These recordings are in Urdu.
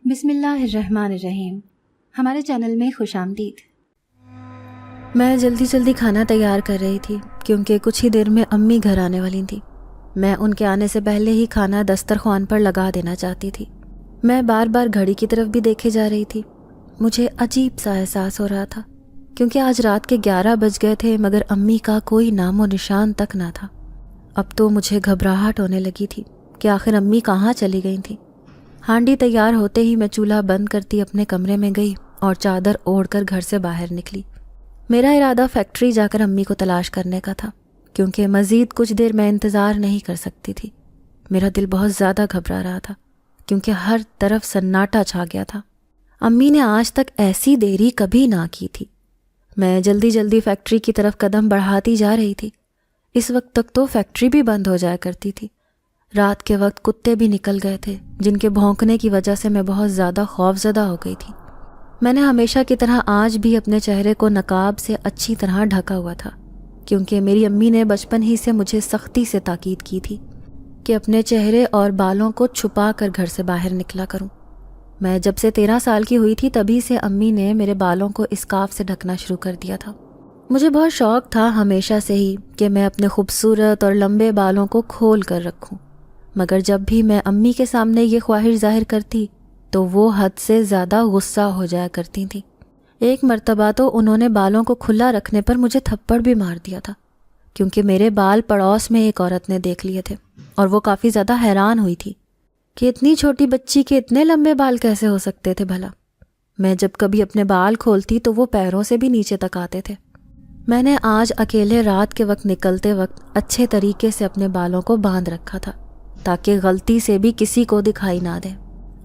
بسم اللہ الرحمن الرحیم۔ ہمارے چینل میں خوش آمدید۔ میں جلدی جلدی کھانا تیار کر رہی تھی کیونکہ کچھ ہی دیر میں امی گھر آنے والی تھیں۔ میں ان کے آنے سے پہلے ہی کھانا دسترخوان پر لگا دینا چاہتی تھی۔ میں بار بار گھڑی کی طرف بھی دیکھے جا رہی تھی۔ مجھے عجیب سا احساس ہو رہا تھا کیونکہ آج رات کے 11 بج گئے تھے مگر امی کا کوئی نام و نشان تک نہ تھا۔ اب تو مجھے گھبراہٹ ہونے لگی تھی کہ آخر امی کہاں چلی گئی تھیں۔ ہانڈی تیار ہوتے ہی میں چولہا بند کرتی اپنے کمرے میں گئی اور چادر اوڑھ کر گھر سے باہر نکلی۔ میرا ارادہ فیکٹری جا کر امی کو تلاش کرنے کا تھا کیونکہ مزید کچھ دیر میں انتظار نہیں کر سکتی تھی۔ میرا دل بہت زیادہ گھبرا رہا تھا کیونکہ ہر طرف سناٹا چھا گیا تھا۔ امی نے آج تک ایسی دیری کبھی نہ کی تھی۔ میں جلدی جلدی فیکٹری کی طرف قدم بڑھاتی جا رہی تھی۔ اس وقت تک تو فیکٹری بھی بند ہو جایا کرتی تھی۔ رات کے وقت کتے بھی نکل گئے تھے جن کے بھونکنے کی وجہ سے میں بہت زیادہ خوفزدہ ہو گئی تھی۔ میں نے ہمیشہ کی طرح آج بھی اپنے چہرے کو نقاب سے اچھی طرح ڈھکا ہوا تھا کیونکہ میری امی نے بچپن ہی سے مجھے سختی سے تاکید کی تھی کہ اپنے چہرے اور بالوں کو چھپا کر گھر سے باہر نکلا کروں۔ میں جب سے 13 سال کی ہوئی تھی تبھی سے امی نے میرے بالوں کو اسکارف سے ڈھکنا شروع کر دیا تھا۔ مجھے بہت شوق تھا ہمیشہ سے ہی کہ میں اپنے خوبصورت اور لمبے بالوں کو کھول کر رکھوں، مگر جب بھی میں امی کے سامنے یہ خواہش ظاہر کرتی تو وہ حد سے زیادہ غصہ ہو جایا کرتی تھیں۔ ایک مرتبہ تو انہوں نے بالوں کو کھلا رکھنے پر مجھے تھپڑ بھی مار دیا تھا کیونکہ میرے بال پڑوس میں ایک عورت نے دیکھ لیے تھے اور وہ کافی زیادہ حیران ہوئی تھی کہ اتنی چھوٹی بچی کے اتنے لمبے بال کیسے ہو سکتے تھے بھلا۔ میں جب کبھی اپنے بال کھولتی تو وہ پیروں سے بھی نیچے تک آتے تھے۔ میں نے آج اکیلے رات کے وقت نکلتے وقت اچھے طریقے سے اپنے بالوں کو باندھ رکھا تھا تاکہ غلطی سے بھی کسی کو دکھائی نہ دے۔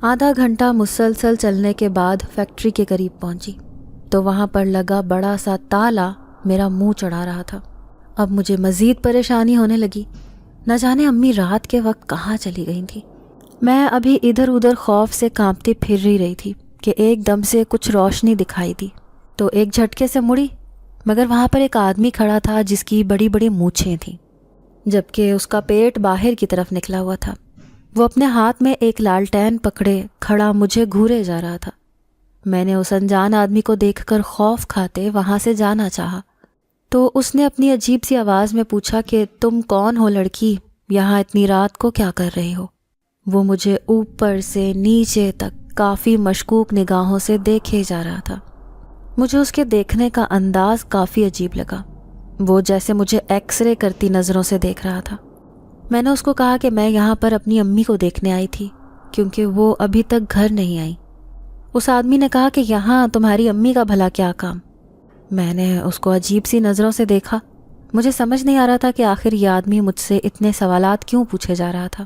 آدھا گھنٹہ مسلسل چلنے کے بعد فیکٹری کے قریب پہنچی تو وہاں پر لگا بڑا سا تالا میرا منہ چڑھا رہا تھا۔ اب مجھے مزید پریشانی ہونے لگی، نہ جانے امی رات کے وقت کہاں چلی گئی تھی۔ میں ابھی ادھر ادھر خوف سے کانپتی پھر رہی تھی کہ ایک دم سے کچھ روشنی دکھائی دی تو ایک جھٹکے سے مڑی مگر وہاں پر ایک آدمی کھڑا تھا جس کی بڑی بڑی مونچھیں تھیں جبکہ اس کا پیٹ باہر کی طرف نکلا ہوا تھا۔ وہ اپنے ہاتھ میں ایک لالٹین پکڑے کھڑا مجھے گھورے جا رہا تھا۔ میں نے اس انجان آدمی کو دیکھ کر خوف کھاتے وہاں سے جانا چاہا تو اس نے اپنی عجیب سی آواز میں پوچھا کہ تم کون ہو لڑکی، یہاں اتنی رات کو کیا کر رہی ہو؟ وہ مجھے اوپر سے نیچے تک کافی مشکوک نگاہوں سے دیکھے جا رہا تھا۔ مجھے اس کے دیکھنے کا انداز کافی عجیب لگا، وہ جیسے مجھے ایکس رے کرتی نظروں سے دیکھ رہا تھا۔ میں نے اس کو کہا کہ میں یہاں پر اپنی امی کو دیکھنے آئی تھی کیونکہ وہ ابھی تک گھر نہیں آئی۔ اس آدمی نے کہا کہ یہاں تمہاری امی کا بھلا کیا کام؟ میں نے اس کو عجیب سی نظروں سے دیکھا۔ مجھے سمجھ نہیں آ رہا تھا کہ آخر یہ آدمی مجھ سے اتنے سوالات کیوں پوچھے جا رہا تھا۔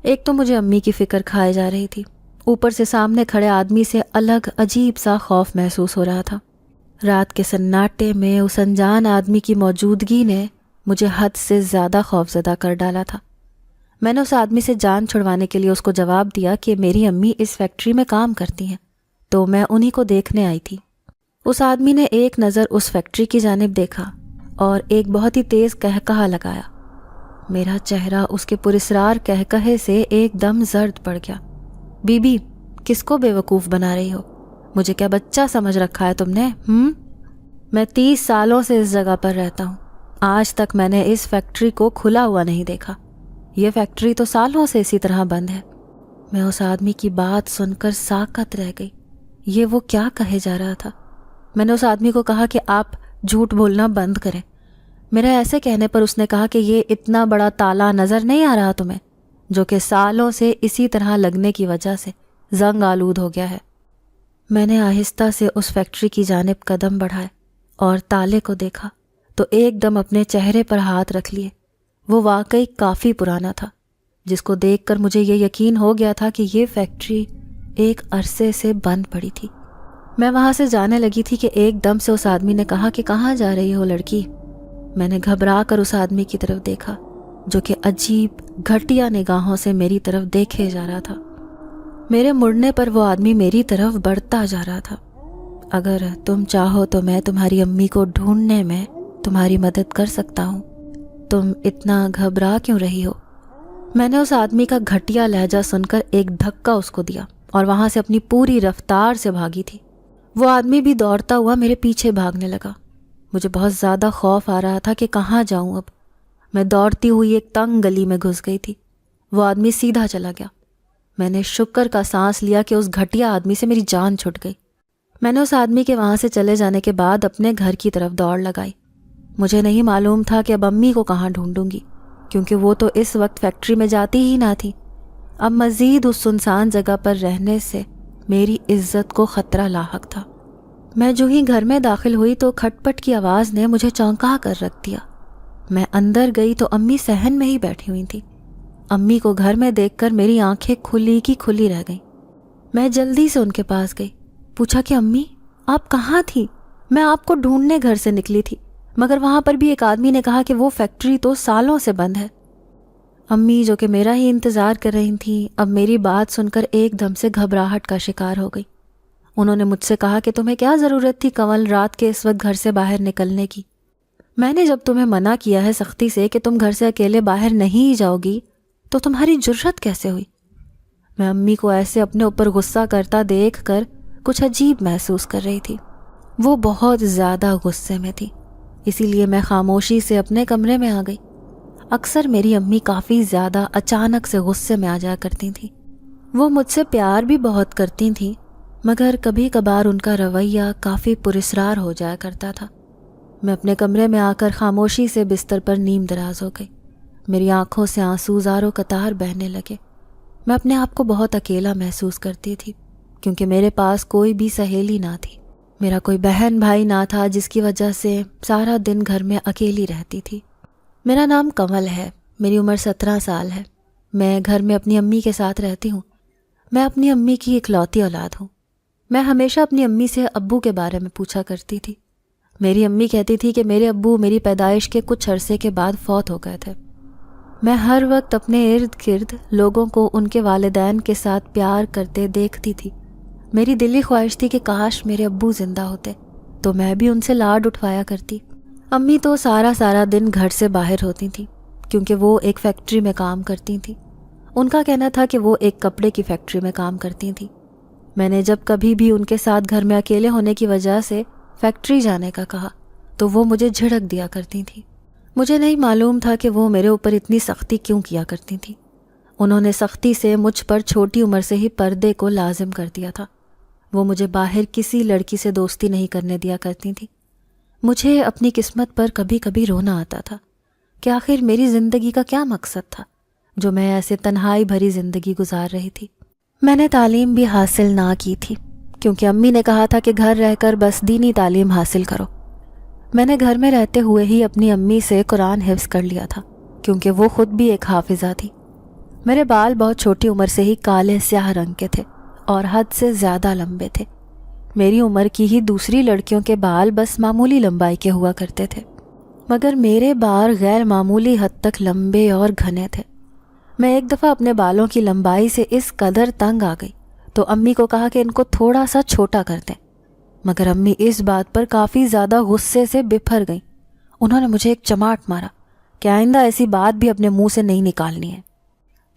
ایک تو مجھے امی کی فکر کھائے جا رہی تھی، اوپر سے سامنے کھڑے آدمی سے الگ عجیب سا خوف محسوس ہو رہا تھا۔ رات کے سناٹے میں اس انجان آدمی کی موجودگی نے مجھے حد سے زیادہ خوفزدہ کر ڈالا تھا۔ میں نے اس آدمی سے جان چھڑوانے کے لیے اس کو جواب دیا کہ میری امی اس فیکٹری میں کام کرتی ہیں تو میں انہی کو دیکھنے آئی تھی۔ اس آدمی نے ایک نظر اس فیکٹری کی جانب دیکھا اور ایک بہت ہی تیز قہقہا لگایا۔ میرا چہرہ اس کے پراسرار قہقہے سے ایک دم زرد پڑ گیا۔ بی بی، کس کو بے وقوف بنا رہی ہو؟ مجھے کیا بچہ سمجھ رکھا ہے تم نے؟ میں 30 سالوں سے اس جگہ پر رہتا ہوں، آج تک میں نے اس فیکٹری کو کھلا ہوا نہیں دیکھا۔ یہ فیکٹری تو سالوں سے اسی طرح بند ہے۔ میں اس آدمی کی بات سن کر ساکت رہ گئی۔ یہ وہ کیا کہے جا رہا تھا؟ میں نے اس آدمی کو کہا کہ آپ جھوٹ بولنا بند کریں۔ میرے ایسے کہنے پر اس نے کہا کہ یہ اتنا بڑا تالا نظر نہیں آ رہا تمہیں، جو کہ سالوں سے اسی طرح لگنے کی وجہ سے زنگ آلود ہو گیا ہے۔ میں نے آہستہ سے اس فیکٹری کی جانب قدم بڑھائے اور تالے کو دیکھا تو ایک دم اپنے چہرے پر ہاتھ رکھ لیے۔ وہ واقعی کافی پرانا تھا، جس کو دیکھ کر مجھے یہ یقین ہو گیا تھا کہ یہ فیکٹری ایک عرصے سے بند پڑی تھی۔ میں وہاں سے جانے لگی تھی کہ ایک دم سے اس آدمی نے کہا کہ کہاں جا رہی ہو لڑکی؟ میں نے گھبرا کر اس آدمی کی طرف دیکھا جو کہ عجیب گھٹیا نگاہوں سے میری طرف دیکھے جا رہا تھا۔ میرے مڑنے پر وہ آدمی میری طرف بڑھتا جا رہا تھا۔ اگر تم چاہو تو میں تمہاری امی کو ڈھونڈنے میں تمہاری مدد کر سکتا ہوں، تم اتنا گھبرا کیوں رہی ہو؟ میں نے اس آدمی کا گھٹیا لہجہ سن کر ایک دھکا اس کو دیا اور وہاں سے اپنی پوری رفتار سے بھاگی تھی۔ وہ آدمی بھی دوڑتا ہوا میرے پیچھے بھاگنے لگا۔ مجھے بہت زیادہ خوف آ رہا تھا کہ کہاں جاؤں اب۔ میں دوڑتی ہوئی ایک تنگ گلی میں گھس گئی تھی۔ وہ آدمی سیدھا چلا گیا۔ میں نے شکر کا سانس لیا کہ اس گھٹیا آدمی سے میری جان چھٹ گئی۔ میں نے اس آدمی کے وہاں سے چلے جانے کے بعد اپنے گھر کی طرف دوڑ لگائی۔ مجھے نہیں معلوم تھا کہ اب امی کو کہاں ڈھونڈوں گی، کیونکہ وہ تو اس وقت فیکٹری میں جاتی ہی نہ تھی۔ اب مزید اس سنسان جگہ پر رہنے سے میری عزت کو خطرہ لاحق تھا۔ میں جو ہی گھر میں داخل ہوئی تو کھٹ پٹ کی آواز نے مجھے چونکا کر رکھ دیا۔ میں اندر گئی تو امی صحن میں ہی بیٹھی ہوئی تھی۔ امی کو گھر میں دیکھ کر میری آنکھیں کھلی کی کھلی رہ گئیں۔ میں جلدی سے ان کے پاس گئی، پوچھا کہ امی آپ کہاں تھی؟ میں آپ کو ڈھونڈنے گھر سے نکلی تھی، مگر وہاں پر بھی ایک آدمی نے کہا کہ وہ فیکٹری تو سالوں سے بند ہے۔ امی جو کہ میرا ہی انتظار کر رہی تھیں، اب میری بات سن کر ایک دم سے گھبراہٹ کا شکار ہو گئی۔ انہوں نے مجھ سے کہا کہ تمہیں کیا ضرورت تھی کنول رات کے اس وقت گھر سے باہر نکلنے کی؟ میں نے جب تمہیں منع کیا ہے سختی سے کہ تم گھر سے اکیلے باہر نہیں جاؤ گی تو تمہاری جرأت کیسے ہوئی؟ میں امی کو ایسے اپنے اوپر غصہ کرتا دیکھ کر کچھ عجیب محسوس کر رہی تھی۔ وہ بہت زیادہ غصے میں تھی، اسی لیے میں خاموشی سے اپنے کمرے میں آ گئی۔ اکثر میری امی کافی زیادہ اچانک سے غصے میں آ جایا کرتی تھیں۔ وہ مجھ سے پیار بھی بہت کرتی تھیں، مگر کبھی کبھار ان کا رویہ کافی پراسرار ہو جایا کرتا تھا۔ میں اپنے کمرے میں آ کر خاموشی سے بستر پر نیم دراز ہو گئی۔ میری آنکھوں سے آنسو زاروں قطار بہنے لگے۔ میں اپنے آپ کو بہت اکیلا محسوس کرتی تھی، کیونکہ میرے پاس کوئی بھی سہیلی نہ تھی۔ میرا کوئی بہن بھائی نہ تھا، جس کی وجہ سے سارا دن گھر میں اکیلی رہتی تھی۔ میرا نام کنول ہے، میری عمر 17 سال ہے۔ میں گھر میں اپنی امی کے ساتھ رہتی ہوں۔ میں اپنی امی کی اکلوتی اولاد ہوں۔ میں ہمیشہ اپنی امی سے ابو کے بارے میں پوچھا کرتی تھی۔ میری امی کہتی تھی کہ میرے ابو میری پیدائش کے کچھ عرصے کے بعد فوت ہو گئے تھے۔ میں ہر وقت اپنے ارد گرد لوگوں کو ان کے والدین کے ساتھ پیار کرتے دیکھتی تھی۔ میری دلی خواہش تھی کہ کاش میرے ابو زندہ ہوتے تو میں بھی ان سے لاڈ اٹھوایا کرتی۔ امی تو سارا دن گھر سے باہر ہوتی تھیں، کیونکہ وہ ایک فیکٹری میں کام کرتی تھیں۔ ان کا کہنا تھا کہ وہ ایک کپڑے کی فیکٹری میں کام کرتی تھیں۔ میں نے جب کبھی بھی ان کے ساتھ گھر میں اکیلے ہونے کی وجہ سے فیکٹری جانے کا کہا تو وہ مجھے جھڑک دیا کرتی تھیں۔ مجھے نہیں معلوم تھا کہ وہ میرے اوپر اتنی سختی کیوں کیا کرتی تھیں۔ انہوں نے سختی سے مجھ پر چھوٹی عمر سے ہی پردے کو لازم کر دیا تھا۔ وہ مجھے باہر کسی لڑکی سے دوستی نہیں کرنے دیا کرتی تھیں۔ مجھے اپنی قسمت پر کبھی کبھی رونا آتا تھا کہ آخر میری زندگی کا کیا مقصد تھا جو میں ایسے تنہائی بھری زندگی گزار رہی تھی۔ میں نے تعلیم بھی حاصل نہ کی تھی، کیونکہ امی نے کہا تھا کہ گھر رہ کر بس دینی تعلیم حاصل کرو۔ میں نے گھر میں رہتے ہوئے ہی اپنی امی سے قرآن حفظ کر لیا تھا، کیونکہ وہ خود بھی ایک حافظہ تھی۔ میرے بال بہت چھوٹی عمر سے ہی کالے سیاہ رنگ کے تھے اور حد سے زیادہ لمبے تھے۔ میری عمر کی ہی دوسری لڑکیوں کے بال بس معمولی لمبائی کے ہوا کرتے تھے، مگر میرے بال غیر معمولی حد تک لمبے اور گھنے تھے۔ میں ایک دفعہ اپنے بالوں کی لمبائی سے اس قدر تنگ آ گئی تو امی کو کہا کہ ان کو تھوڑا سا چھوٹا کر دیں، مگر امی اس بات پر کافی زیادہ غصے سے بپھر گئیں۔ انہوں نے مجھے ایک چماٹ مارا کہ آئندہ ایسی بات بھی اپنے منہ سے نہیں نکالنی ہے۔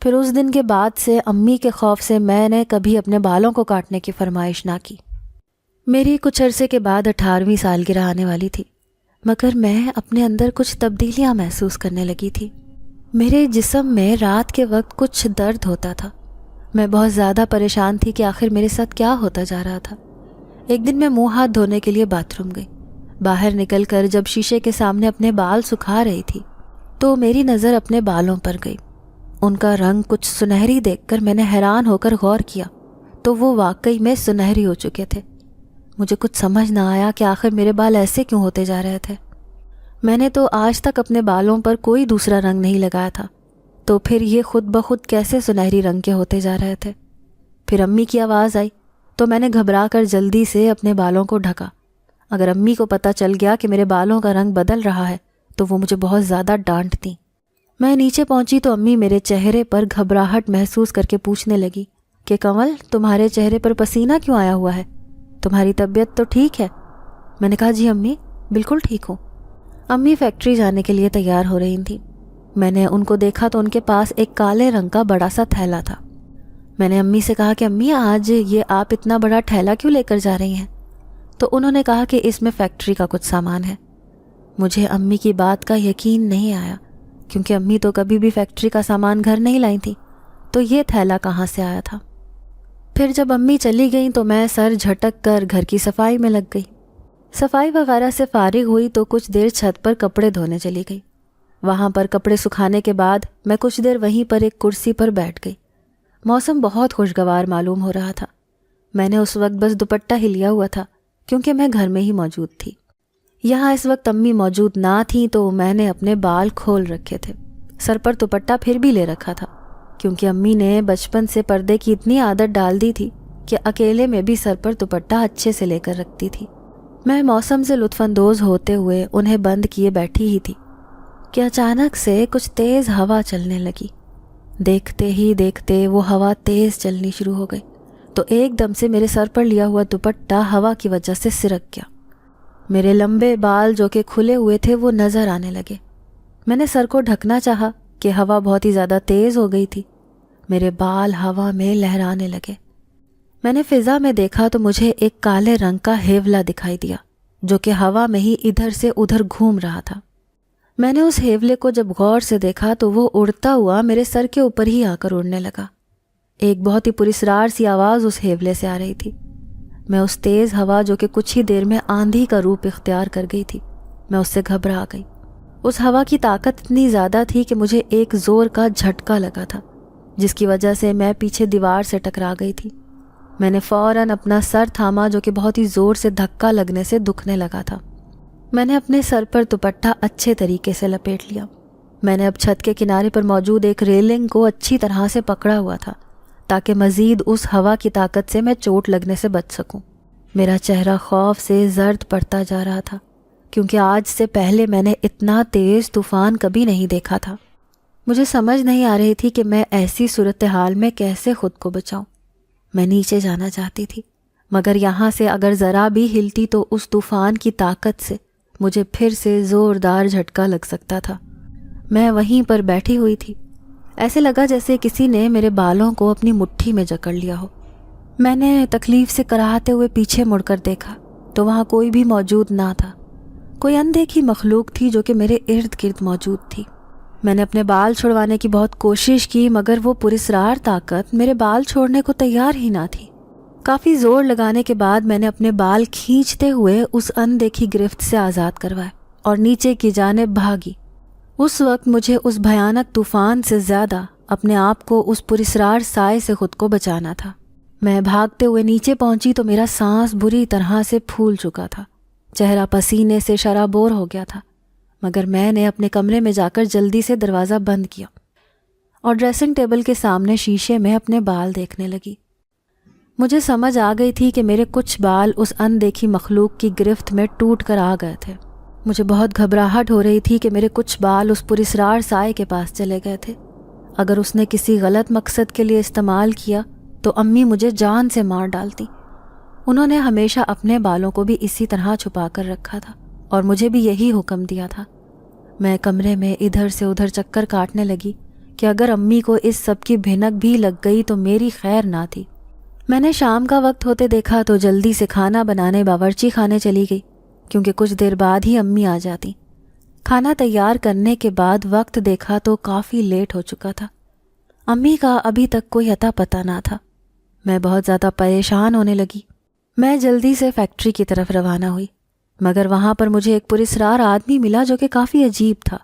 پھر اس دن کے بعد سے امی کے خوف سے میں نے کبھی اپنے بالوں کو کاٹنے کی فرمائش نہ کی۔ میری کچھ عرصے کے بعد 18ویں سالگرہ آنے والی تھی، مگر میں اپنے اندر کچھ تبدیلیاں محسوس کرنے لگی تھی۔ میرے جسم میں رات کے وقت کچھ درد ہوتا تھا۔ میں بہت زیادہ پریشان تھی کہ آخر میرے ساتھ کیا ہوتا جا رہا تھا۔ ایک دن میں منہ ہاتھ دھونے کے لیے باتھ روم گئی۔ باہر نکل کر جب شیشے کے سامنے اپنے بال سکھا رہی تھی تو میری نظر اپنے بالوں پر گئی۔ ان کا رنگ کچھ سنہری دیکھ کر میں نے حیران ہو کر غور کیا تو وہ واقعی میں سنہری ہو چکے تھے۔ مجھے کچھ سمجھ نہ آیا کہ آخر میرے بال ایسے کیوں ہوتے جا رہے تھے۔ میں نے تو آج تک اپنے بالوں پر کوئی دوسرا رنگ نہیں لگایا تھا، تو پھر یہ خود بخود کیسے سنہری رنگ کے ہوتے جا رہے تھے۔ پھر امی کی آواز آئی تو میں نے گھبرا کر جلدی سے اپنے بالوں کو ڈھکا۔ اگر امی کو پتہ چل گیا کہ میرے بالوں کا رنگ بدل رہا ہے تو وہ مجھے بہت زیادہ ڈانٹتی۔ میں نیچے پہنچی تو امی میرے چہرے پر گھبراہٹ محسوس کر کے پوچھنے لگی کہ کنول تمہارے چہرے پر پسینہ کیوں آیا ہوا ہے؟ تمہاری طبیعت تو ٹھیک ہے؟ میں نے کہا جی امی بالکل ٹھیک ہوں۔ امی فیکٹری جانے کے لیے تیار ہو رہی تھیں۔ میں نے ان کو دیکھا تو ان کے پاس ایک کالے رنگ کا بڑا سا تھیلا تھا۔ میں نے امی سے کہا کہ امی آج یہ آپ اتنا بڑا ٹھیلا کیوں لے کر جا رہی ہیں؟ تو انہوں نے کہا کہ اس میں فیکٹری کا کچھ سامان ہے۔ مجھے امی کی بات کا یقین نہیں آیا، کیونکہ امی تو کبھی بھی فیکٹری کا سامان گھر نہیں لائی تھی، تو یہ تھیلا کہاں سے آیا تھا؟ پھر جب امی چلی گئیں تو میں سر جھٹک کر گھر کی صفائی میں لگ گئی۔ صفائی وغیرہ سے فارغ ہوئی تو کچھ دیر چھت پر کپڑے دھونے چلی گئی۔ وہاں پر کپڑے سکھانے کے بعد میں کچھ دیر وہیں پر ایک کرسی پر بیٹھ گئی۔ موسم بہت خوشگوار معلوم ہو رہا تھا۔ میں نے اس وقت بس دوپٹہ ہی لیا ہوا تھا، کیونکہ میں گھر میں ہی موجود تھی۔ یہاں اس وقت امی موجود نہ تھیں تو میں نے اپنے بال کھول رکھے تھے، سر پر دوپٹہ پھر بھی لے رکھا تھا، کیونکہ امی نے بچپن سے پردے کی اتنی عادت ڈال دی تھی کہ اکیلے میں بھی سر پر دوپٹہ اچھے سے لے کر رکھتی تھی۔ میں موسم سے لطف اندوز ہوتے ہوئے انہیں بند کیے بیٹھی ہی تھی کہ اچانک سے کچھ تیز ہوا چلنے لگی۔ دیکھتے ہی دیکھتے وہ ہوا تیز چلنی شروع ہو گئی تو ایک دم سے میرے سر پر لیا ہوا دوپٹہ ہوا کی وجہ سے سرک گیا۔ میرے لمبے بال جو کہ کھلے ہوئے تھے وہ نظر آنے لگے۔ میں نے سر کو ڈھکنا چاہا کہ ہوا بہت ہی زیادہ تیز ہو گئی تھی۔ میرے بال ہوا میں لہرانے لگے۔ میں نے فضا میں دیکھا تو مجھے ایک کالے رنگ کا ہیولا دکھائی دیا جو کہ ہوا میں ہی ادھر سے ادھر گھوم رہا تھا۔ میں نے اس ہیولے کو جب غور سے دیکھا تو وہ اڑتا ہوا میرے سر کے اوپر ہی آ کر اڑنے لگا۔ ایک بہت ہی پراسرار سی آواز اس ہیولے سے آ رہی تھی۔ میں اس تیز ہوا جو کہ کچھ ہی دیر میں آندھی کا روپ اختیار کر گئی تھی، میں اس سے گھبرا گئی۔ اس ہوا کی طاقت اتنی زیادہ تھی کہ مجھے ایک زور کا جھٹکا لگا تھا، جس کی وجہ سے میں پیچھے دیوار سے ٹکرا گئی تھی۔ میں نے فوراً اپنا سر تھاما جو کہ بہت ہی زور سے دھکا لگنے سے دکھنے لگا تھا۔ میں نے اپنے سر پر دوپٹہ اچھے طریقے سے لپیٹ لیا۔ میں نے اب چھت کے کنارے پر موجود ایک ریلنگ کو اچھی طرح سے پکڑا ہوا تھا تاکہ مزید اس ہوا کی طاقت سے میں چوٹ لگنے سے بچ سکوں۔ میرا چہرہ خوف سے زرد پڑتا جا رہا تھا، کیونکہ آج سے پہلے میں نے اتنا تیز طوفان کبھی نہیں دیکھا تھا۔ مجھے سمجھ نہیں آ رہی تھی کہ میں ایسی صورتحال میں کیسے خود کو بچاؤں۔ میں نیچے جانا چاہتی تھی، مگر یہاں سے اگر ذرا بھی ہلتی تو اس طوفان کی طاقت سے مجھے پھر سے زوردار جھٹکا لگ سکتا تھا۔ میں وہیں پر بیٹھی ہوئی تھی، ایسے لگا جیسے کسی نے میرے بالوں کو اپنی مٹھی میں جکڑ لیا ہو۔ میں نے تکلیف سے کراہتے ہوئے پیچھے مڑ کر دیکھا تو وہاں کوئی بھی موجود نہ تھا۔ کوئی اندیکھی مخلوق تھی جو کہ میرے ارد گرد موجود تھی۔ میں نے اپنے بال چھڑوانے کی بہت کوشش کی، مگر وہ پراسرار طاقت میرے بال چھوڑنے کو تیار ہی نہ تھی۔ کافی زور لگانے کے بعد میں نے اپنے بال کھینچتے ہوئے اس اندیکھی گرفت سے آزاد کروائے اور نیچے کی جانب بھاگی۔ اس وقت مجھے اس بھیانک طوفان سے زیادہ اپنے آپ کو اس پراسرار سائے سے خود کو بچانا تھا۔ میں بھاگتے ہوئے نیچے پہنچی تو میرا سانس بری طرح سے پھول چکا تھا، چہرہ پسینے سے شرابور ہو گیا تھا، مگر میں نے اپنے کمرے میں جا کر جلدی سے دروازہ بند کیا اور ڈریسنگ ٹیبل کے سامنے شیشے میں اپنے بال دیکھنے لگی۔ مجھے سمجھ آ گئی تھی کہ میرے کچھ بال اس اندیکھی مخلوق کی گرفت میں ٹوٹ کر آ گئے تھے۔ مجھے بہت گھبراہٹ ہو رہی تھی کہ میرے کچھ بال اس پراسرار سائے کے پاس چلے گئے تھے۔ اگر اس نے کسی غلط مقصد کے لیے استعمال کیا تو امی مجھے جان سے مار ڈالتی۔ انہوں نے ہمیشہ اپنے بالوں کو بھی اسی طرح چھپا کر رکھا تھا اور مجھے بھی یہی حکم دیا تھا۔ میں کمرے میں ادھر سے ادھر چکر کاٹنے لگی کہ اگر امی کو اس سب کی بھنک بھی لگ گئی تو میری خیر نہ تھی۔ میں نے شام کا وقت ہوتے دیکھا تو جلدی سے کھانا بنانے باورچی خانے چلی گئی، کیونکہ کچھ دیر بعد ہی امی آ جاتی۔ کھانا تیار کرنے کے بعد وقت دیکھا تو کافی لیٹ ہو چکا تھا۔ امی کا ابھی تک کوئی اتا پتہ نہ تھا۔ میں بہت زیادہ پریشان ہونے لگی۔ میں جلدی سے فیکٹری کی طرف روانہ ہوئی، مگر وہاں پر مجھے ایک پراسرار آدمی ملا جو کہ کافی عجیب تھا۔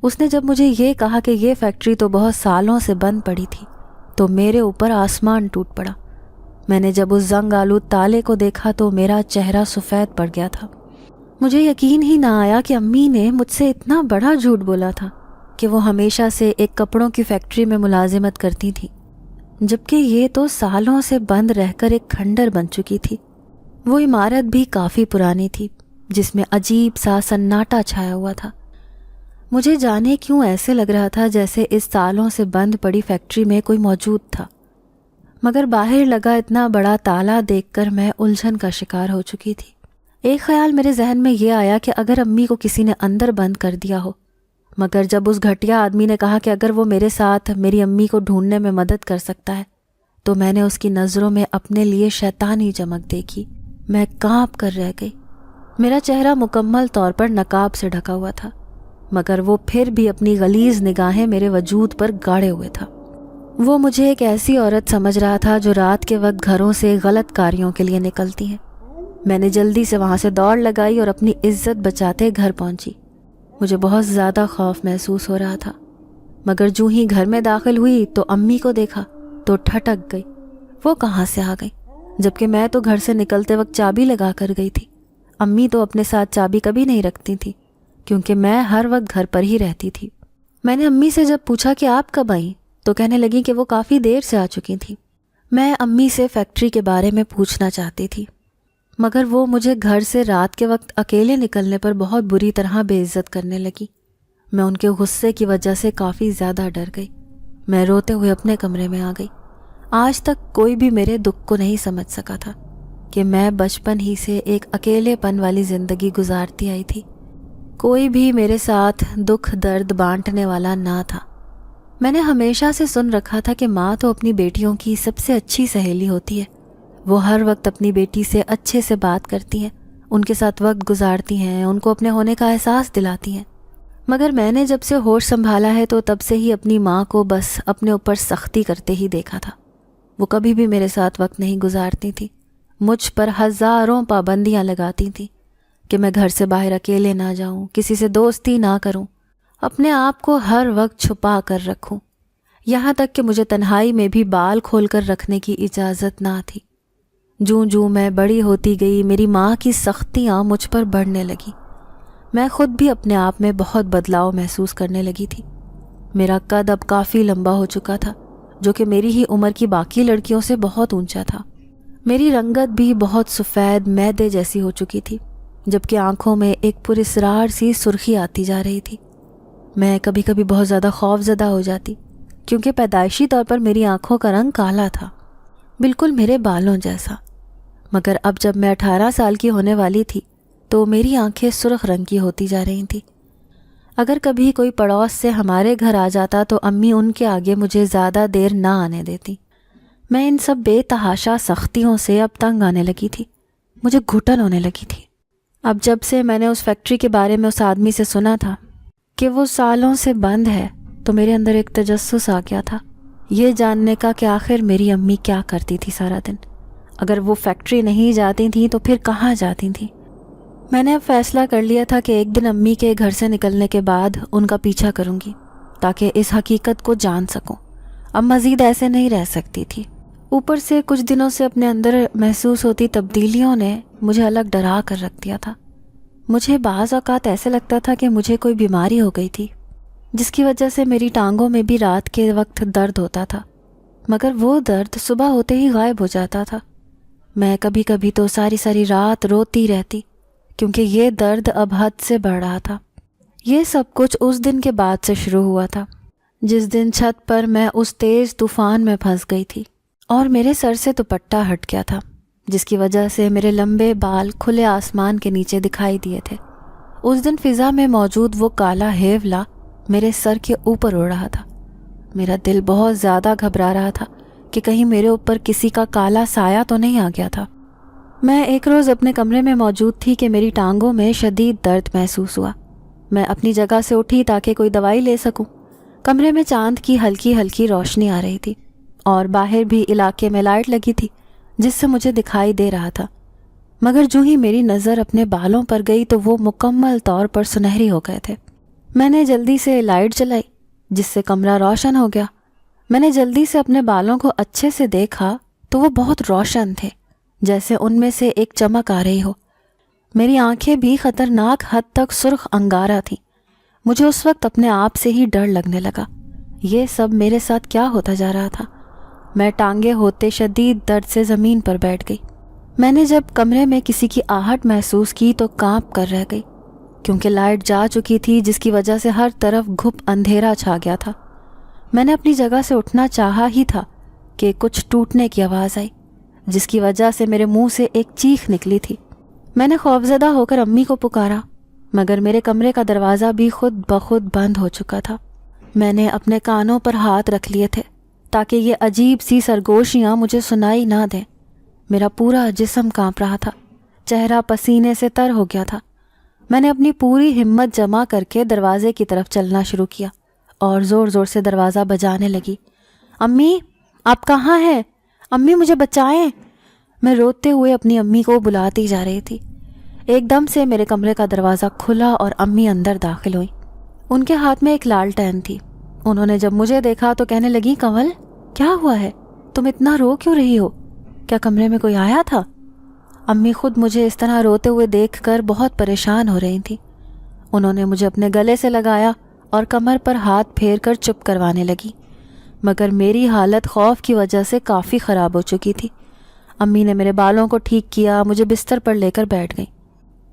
اس نے جب مجھے یہ کہا کہ یہ فیکٹری تو بہت سالوں سے بند پڑی تھی تو میرے اوپر آسمان ٹوٹ پڑا۔ میں نے جب اس زنگ آلود تالے کو دیکھا تو میرا چہرہ سفید پڑ گیا تھا۔ مجھے یقین ہی نہ آیا کہ امی نے مجھ سے اتنا بڑا جھوٹ بولا تھا کہ وہ ہمیشہ سے ایک کپڑوں کی فیکٹری میں ملازمت کرتی تھی، جبکہ یہ تو سالوں سے بند رہ کر ایک کھنڈر بن چکی تھی۔ وہ عمارت بھی کافی پرانی تھی جس میں عجیب سا سناٹا چھایا ہوا تھا۔ مجھے جانے کیوں ایسے لگ رہا تھا جیسے اس سالوں سے بند پڑی فیکٹری میں کوئی موجود تھا، مگر باہر لگا اتنا بڑا تالا دیکھ کر میں الجھن کا شکار ہو چکی تھی۔ ایک خیال میرے ذہن میں یہ آیا کہ اگر امی کو کسی نے اندر بند کر دیا ہو، مگر جب اس گھٹیا آدمی نے کہا کہ اگر وہ میرے ساتھ میری امی کو ڈھونڈنے میں مدد کر سکتا ہے تو میں نے اس کی نظروں میں اپنے لیے شیطانی چمک دیکھی۔ میں کانپ کر رہ گئی۔ میرا چہرہ مکمل طور پر نقاب سے ڈھکا ہوا تھا، مگر وہ پھر بھی اپنی غلیظ نگاہیں میرے وجود پر گاڑے ہوئے تھا۔ وہ مجھے ایک ایسی عورت سمجھ رہا تھا جو رات کے وقت گھروں سے غلط کاریوں کے لیے نکلتی ہے۔ میں نے جلدی سے وہاں سے دوڑ لگائی اور اپنی عزت بچاتے گھر پہنچی۔ مجھے بہت زیادہ خوف محسوس ہو رہا تھا، مگر جو ہی گھر میں داخل ہوئی تو امی کو دیکھا تو ٹھٹک گئی۔ وہ کہاں سے آ گئی، جبکہ میں تو گھر سے نکلتے وقت چابی لگا کر گئی تھی۔ امی تو اپنے ساتھ چابی کبھی نہیں رکھتی تھی، کیونکہ میں ہر وقت گھر پر ہی رہتی تھی۔ میں نے امی سے جب پوچھا کہ آپ کب آئیں تو کہنے لگی کہ وہ کافی دیر سے آ چکی تھی۔ میں امی سے فیکٹری کے بارے میں پوچھنا چاہتی تھی، مگر وہ مجھے گھر سے رات کے وقت اکیلے نکلنے پر بہت بری طرح بے عزت کرنے لگی۔ میں ان کے غصے کی وجہ سے کافی زیادہ ڈر گئی۔ میں روتے ہوئے اپنے کمرے میں آ گئی۔ آج تک کوئی بھی میرے دکھ کو نہیں سمجھ سکا تھا کہ میں بچپن ہی سے ایک اکیلے پن والی زندگی گزارتی آئی تھی۔ کوئی بھی میرے ساتھ دکھ درد بانٹنے والا نہ تھا۔ میں نے ہمیشہ سے سن رکھا تھا کہ ماں تو اپنی بیٹیوں کی سب سے اچھی سہیلی ہوتی ہے۔ وہ ہر وقت اپنی بیٹی سے اچھے سے بات کرتی ہیں، ان کے ساتھ وقت گزارتی ہیں، ان کو اپنے ہونے کا احساس دلاتی ہیں۔ مگر میں نے جب سے ہوش سنبھالا ہے تو تب سے ہی اپنی ماں کو بس اپنے اوپر سختی کرتے ہی دیکھا تھا۔ وہ کبھی بھی میرے ساتھ وقت نہیں گزارتی تھی، مجھ پر ہزاروں پابندیاں لگاتی تھیں کہ میں گھر سے باہر اکیلے نہ جاؤں، کسی سے دوستی نہ کروں، اپنے آپ کو ہر وقت چھپا کر رکھوں، یہاں تک کہ مجھے تنہائی میں بھی بال کھول کر رکھنے کی اجازت نہ تھی۔ جوں میں بڑی ہوتی گئی میری ماں کی سختیاں مجھ پر بڑھنے لگی۔ میں خود بھی اپنے آپ میں بہت بدلاؤ محسوس کرنے لگی تھی۔ میرا قد اب کافی لمبا ہو چکا تھا، جو کہ میری ہی عمر کی باقی لڑکیوں سے بہت اونچا تھا۔ میری رنگت بھی بہت سفید میدے جیسی ہو چکی تھی، جبکہ آنکھوں میں ایک پراسرار سی سرخی آتی جا رہی تھی۔ میں کبھی کبھی بہت زیادہ خوف زدہ ہو جاتی، کیونکہ پیدائشی طور پر میری آنکھوں کا رنگ کالا تھا، بالکل میرے بالوں جیسا۔ مگر اب جب میں 18 سال کی ہونے والی تھی تو میری آنکھیں سرخ رنگ کی ہوتی جا رہی تھیں۔ اگر کبھی کوئی پڑوس سے ہمارے گھر آ جاتا تو امی ان کے آگے مجھے زیادہ دیر نہ آنے دیتی۔ میں ان سب بے تحاشا سختیوں سے اب تنگ آنے لگی تھی، مجھے گھٹن ہونے لگی تھی۔ اب جب سے میں نے اس فیکٹری کے بارے میں اس آدمی سے سنا تھا کہ وہ سالوں سے بند ہے تو میرے اندر ایک تجسس آ گیا تھا، یہ جاننے کا کہ آخر میری امی کیا کرتی تھی سارا دن۔ اگر وہ فیکٹری نہیں جاتی تھیں تو پھر کہاں جاتی تھیں؟ میں نے اب فیصلہ کر لیا تھا کہ ایک دن امی کے گھر سے نکلنے کے بعد ان کا پیچھا کروں گی، تاکہ اس حقیقت کو جان سکوں۔ اب مزید ایسے نہیں رہ سکتی تھی۔ اوپر سے کچھ دنوں سے اپنے اندر محسوس ہوتی تبدیلیوں نے مجھے الگ ڈرا کر رکھ دیا تھا۔ مجھے بعض اوقات ایسے لگتا تھا کہ مجھے کوئی بیماری ہو گئی تھی، جس کی وجہ سے میری ٹانگوں میں بھی رات کے وقت درد ہوتا تھا، مگر وہ درد صبح ہوتے ہی غائب ہو جاتا تھا۔ میں کبھی کبھی تو ساری رات روتی رہتی، کیونکہ یہ درد اب حد سے بڑھ رہا تھا۔ یہ سب کچھ اس دن کے بعد سے شروع ہوا تھا جس دن چھت پر میں اس تیز طوفان میں پھنس گئی تھی اور میرے سر سے دوپٹہ ہٹ گیا تھا، جس کی وجہ سے میرے لمبے بال کھلے آسمان کے نیچے دکھائی دیے تھے۔ اس دن فضا میں موجود وہ کالا ہیولا میرے سر کے اوپر اڑ رہا تھا۔ میرا دل بہت زیادہ گھبرا رہا تھا کہ کہیں میرے اوپر کسی کا کالا سایہ تو نہیں آ گیا تھا۔ میں ایک روز اپنے کمرے میں موجود تھی کہ میری ٹانگوں میں شدید درد محسوس ہوا۔ میں اپنی جگہ سے اٹھی تاکہ کوئی دوائی لے سکوں۔ کمرے میں چاند کی ہلکی روشنی آ رہی تھی اور باہر بھی علاقے میں لائٹ لگی تھی جس سے مجھے دکھائی دے رہا تھا، مگر جو ہی میری نظر اپنے بالوں پر گئی تو وہ مکمل طور پر سنہری ہو گئے تھے۔ میں نے جلدی سے لائٹ جلائی جس سے کمرہ روشن ہو گیا۔ میں نے جلدی سے اپنے بالوں کو اچھے سے دیکھا تو وہ بہت روشن تھے، جیسے ان میں سے ایک چمک آ رہی ہو۔ میری آنکھیں بھی خطرناک حد تک سرخ انگارہ تھیں۔ مجھے اس وقت اپنے آپ سے ہی ڈر لگنے لگا۔ یہ سب میرے ساتھ کیا ہوتا جا رہا تھا؟ میں ٹانگیں ہوتے شدید درد سے زمین پر بیٹھ گئی۔ میں نے جب کمرے میں کسی کی آہٹ محسوس کی تو کانپ کر رہ گئی، کیونکہ لائٹ جا چکی تھی جس کی وجہ سے ہر طرف گھپ اندھیرا چھا گیا تھا۔ میں نے اپنی جگہ سے اٹھنا چاہا ہی تھا کہ کچھ ٹوٹنے کی آواز آئی، جس کی وجہ سے میرے منہ سے ایک چیخ نکلی تھی۔ میں نے خوفزدہ ہو کر امی کو پکارا، مگر میرے کمرے کا دروازہ بھی خود بخود بند ہو چکا تھا۔ میں نے اپنے کانوں پر ہاتھ رکھ لیے تھے تاکہ یہ عجیب سی سرگوشیاں مجھے سنائی نہ دیں۔ میرا پورا جسم کانپ رہا تھا، چہرہ پسینے سے تر ہو گیا تھا۔ میں نے اپنی پوری ہمت جمع کر کے دروازے کی طرف چلنا شروع کیا اور زور زور سے دروازہ بجانے لگی۔ امی، آپ کہاں ہیں؟ امی مجھے بچائیں۔ میں روتے ہوئے اپنی امی کو بلاتی جا رہی تھی۔ ایک دم سے میرے کمرے کا دروازہ کھلا اور امی اندر داخل ہوئی۔ ان کے ہاتھ میں ایک لالٹین تھی۔ انہوں نے جب مجھے دیکھا تو کہنے لگی، کنول کیا ہوا ہے؟ تم اتنا رو کیوں رہی ہو؟ کیا کمرے میں کوئی آیا تھا؟ امی خود مجھے اس طرح روتے ہوئے دیکھ کر بہت پریشان ہو رہی تھیں۔ انہوں نے مجھے اپنے گلے سے لگایا اور کمر پر ہاتھ پھیر کر چپ کروانے لگی، مگر میری حالت خوف کی وجہ سے کافی خراب ہو چکی تھی۔ امی نے میرے بالوں کو ٹھیک کیا، مجھے بستر پر لے کر بیٹھ گئیں۔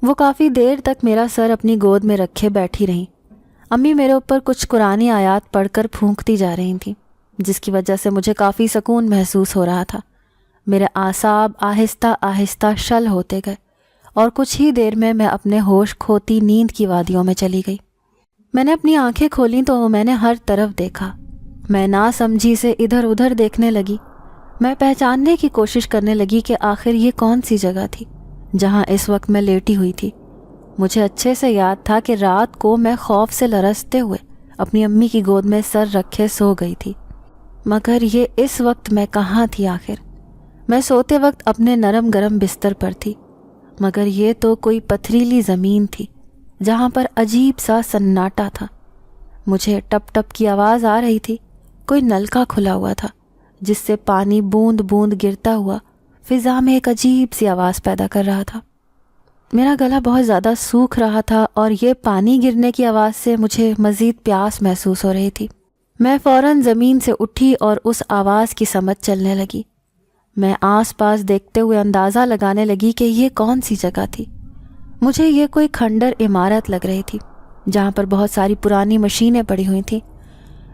وہ کافی دیر تک میرا سر اپنی گود میں رکھے بیٹھی رہیں۔ امی میرے اوپر کچھ قرآنی آیات پڑھ کر پھونکتی جا رہی تھیں، جس کی وجہ سے مجھے کافی سکون محسوس ہو رہا تھا۔ میرے اعصاب آہستہ آہستہ شل ہوتے گئے اور کچھ ہی دیر میں اپنے ہوش کھوتی نیند کی وادیوں میں چلی گئی۔ میں نے اپنی آنکھیں کھولیں تو میں نے ہر طرف دیکھا۔ میں نا سمجھی سے ادھر ادھر دیکھنے لگی۔ میں پہچاننے کی کوشش کرنے لگی کہ آخر یہ کون سی جگہ تھی جہاں اس وقت میں لیٹی ہوئی تھی۔ مجھے اچھے سے یاد تھا کہ رات کو میں خوف سے لرزتے ہوئے اپنی امی کی گود میں سر رکھے سو گئی تھی، مگر یہ اس وقت میں کہاں تھی آخر؟ میں سوتے وقت اپنے نرم گرم بستر پر تھی، مگر یہ تو کوئی پتھریلی زمین تھی جہاں پر عجیب سا سناٹا تھا۔ مجھے ٹپ ٹپ کی آواز آ رہی تھی۔ کوئی نلکا کھلا ہوا تھا جس سے پانی بوند بوند گرتا ہوا فضا میں ایک عجیب سی آواز پیدا کر رہا تھا۔ میرا گلا بہت زیادہ سوکھ رہا تھا اور یہ پانی گرنے کی آواز سے مجھے مزید پیاس محسوس ہو رہی تھی۔ میں فوراً زمین سے اٹھی اور اس آواز کی سمجھ چلنے لگی۔ میں آس پاس دیکھتے ہوئے اندازہ لگانے لگی کہ یہ کون سی جگہ تھی۔ مجھے یہ کوئی کھنڈر عمارت لگ رہی تھی جہاں پر بہت ساری پرانی مشینیں پڑی ہوئی تھیں۔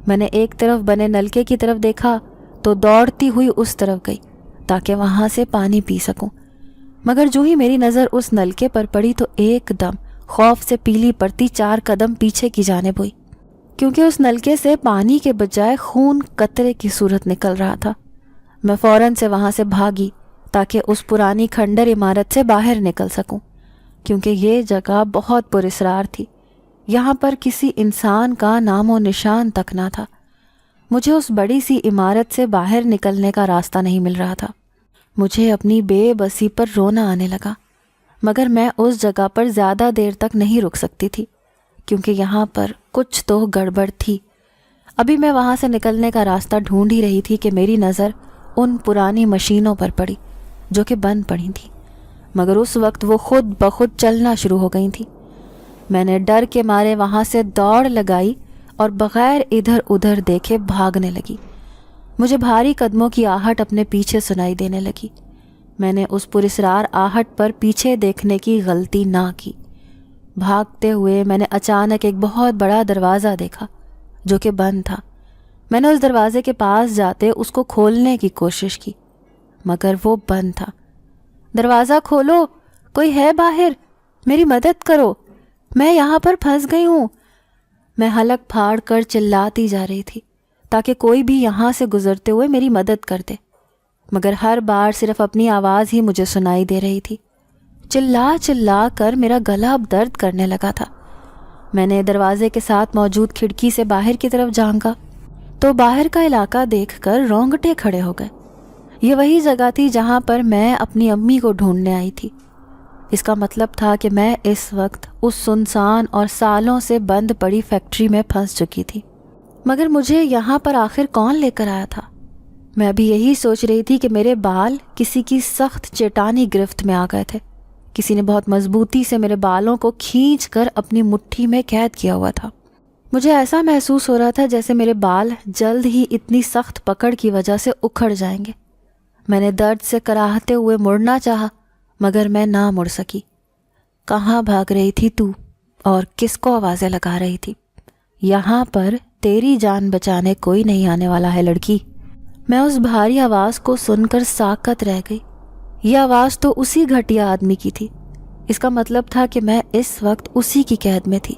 میں نے ایک طرف بنے نلکے کی طرف دیکھا تو دوڑتی ہوئی اس طرف گئی تاکہ وہاں سے پانی پی سکوں، مگر جو ہی میری نظر اس نلکے پر پڑی تو ایک دم خوف سے پیلی پڑتی 4 قدم پیچھے کی جانب ہوئی، کیونکہ اس نلکے سے پانی کے بجائے خون قطرے کی صورت نکل رہا تھا۔ میں فوراً سے وہاں سے بھاگی تاکہ اس پرانی کھنڈر عمارت سے باہر نکل سکوں، کیونکہ یہ جگہ بہت پراسرار تھی۔ یہاں پر کسی انسان کا نام و نشان تک نہ تھا۔ مجھے اس بڑی سی عمارت سے باہر نکلنے کا راستہ نہیں مل رہا تھا۔ مجھے اپنی بے بسی پر رونا آنے لگا، مگر میں اس جگہ پر زیادہ دیر تک نہیں رک سکتی تھی، کیونکہ یہاں پر کچھ تو گڑبڑ تھی۔ ابھی میں وہاں سے نکلنے کا راستہ ڈھونڈ ہی رہی تھی کہ میری نظر ان پرانی مشینوں پر پڑی جو کہ بند پڑی تھیں، مگر اس وقت وہ خود بخود چلنا شروع ہو گئی تھیں۔ میں نے ڈر کے مارے وہاں سے دوڑ لگائی اور بغیر ادھر ادھر دیکھے بھاگنے لگی۔ مجھے بھاری قدموں کی آہٹ اپنے پیچھے سنائی دینے لگی۔ میں نے اس پراسرار آہٹ پر پیچھے دیکھنے کی غلطی نہ کی۔ بھاگتے ہوئے میں نے اچانک ایک بہت بڑا دروازہ دیکھا جو کہ بند تھا۔ میں نے اس دروازے کے پاس جاتے اس کو کھولنے کی کوشش کی، مگر وہ بند تھا۔ دروازہ کھولو، کوئی ہے باہر، میری مدد کرو، میں یہاں پر پھنس گئی ہوں۔ میں حلق پھاڑ کر چلاتی جا رہی تھی تاکہ کوئی بھی یہاں سے گزرتے ہوئے میری مدد کر دے، مگر ہر بار صرف اپنی آواز ہی مجھے سنائی دے رہی تھی۔ چلا چلا کر میرا گلا اب درد کرنے لگا تھا۔ میں نے دروازے کے ساتھ موجود کھڑکی سے باہر کی طرف جھانکا تو باہر کا علاقہ دیکھ کر رونگٹے کھڑے ہو گئے۔ یہ وہی جگہ تھی جہاں پر میں اپنی امی کو ڈھونڈنے آئی تھی۔ اس کا مطلب تھا کہ میں اس وقت اس سنسان اور سالوں سے بند پڑی فیکٹری میں پھنس چکی تھی، مگر مجھے یہاں پر آخر کون لے کر آیا تھا؟ میں ابھی یہی سوچ رہی تھی کہ میرے بال کسی کی سخت چٹانی گرفت میں آ گئے تھے۔ کسی نے بہت مضبوطی سے میرے بالوں کو کھینچ کر اپنی مٹھی میں قید کیا ہوا تھا۔ مجھے ایسا محسوس ہو رہا تھا جیسے میرے بال جلد ہی اتنی سخت پکڑ کی وجہ سے اکھڑ جائیں گے۔ میں نے درد سے کراہتے ہوئے مڑنا چاہا، مگر میں نہ مڑ سکی۔ کہاں بھاگ رہی تھی تو اور کس کو آوازیں لگا رہی تھی؟ یہاں پر تیری جان بچانے کوئی نہیں آنے والا ہے لڑکی۔ میں اس بھاری آواز کو سن کر ساکت رہ گئی۔ یہ آواز تو اسی گھٹیا آدمی کی تھی۔ اس کا مطلب تھا کہ میں اس وقت اسی کی قید میں تھی۔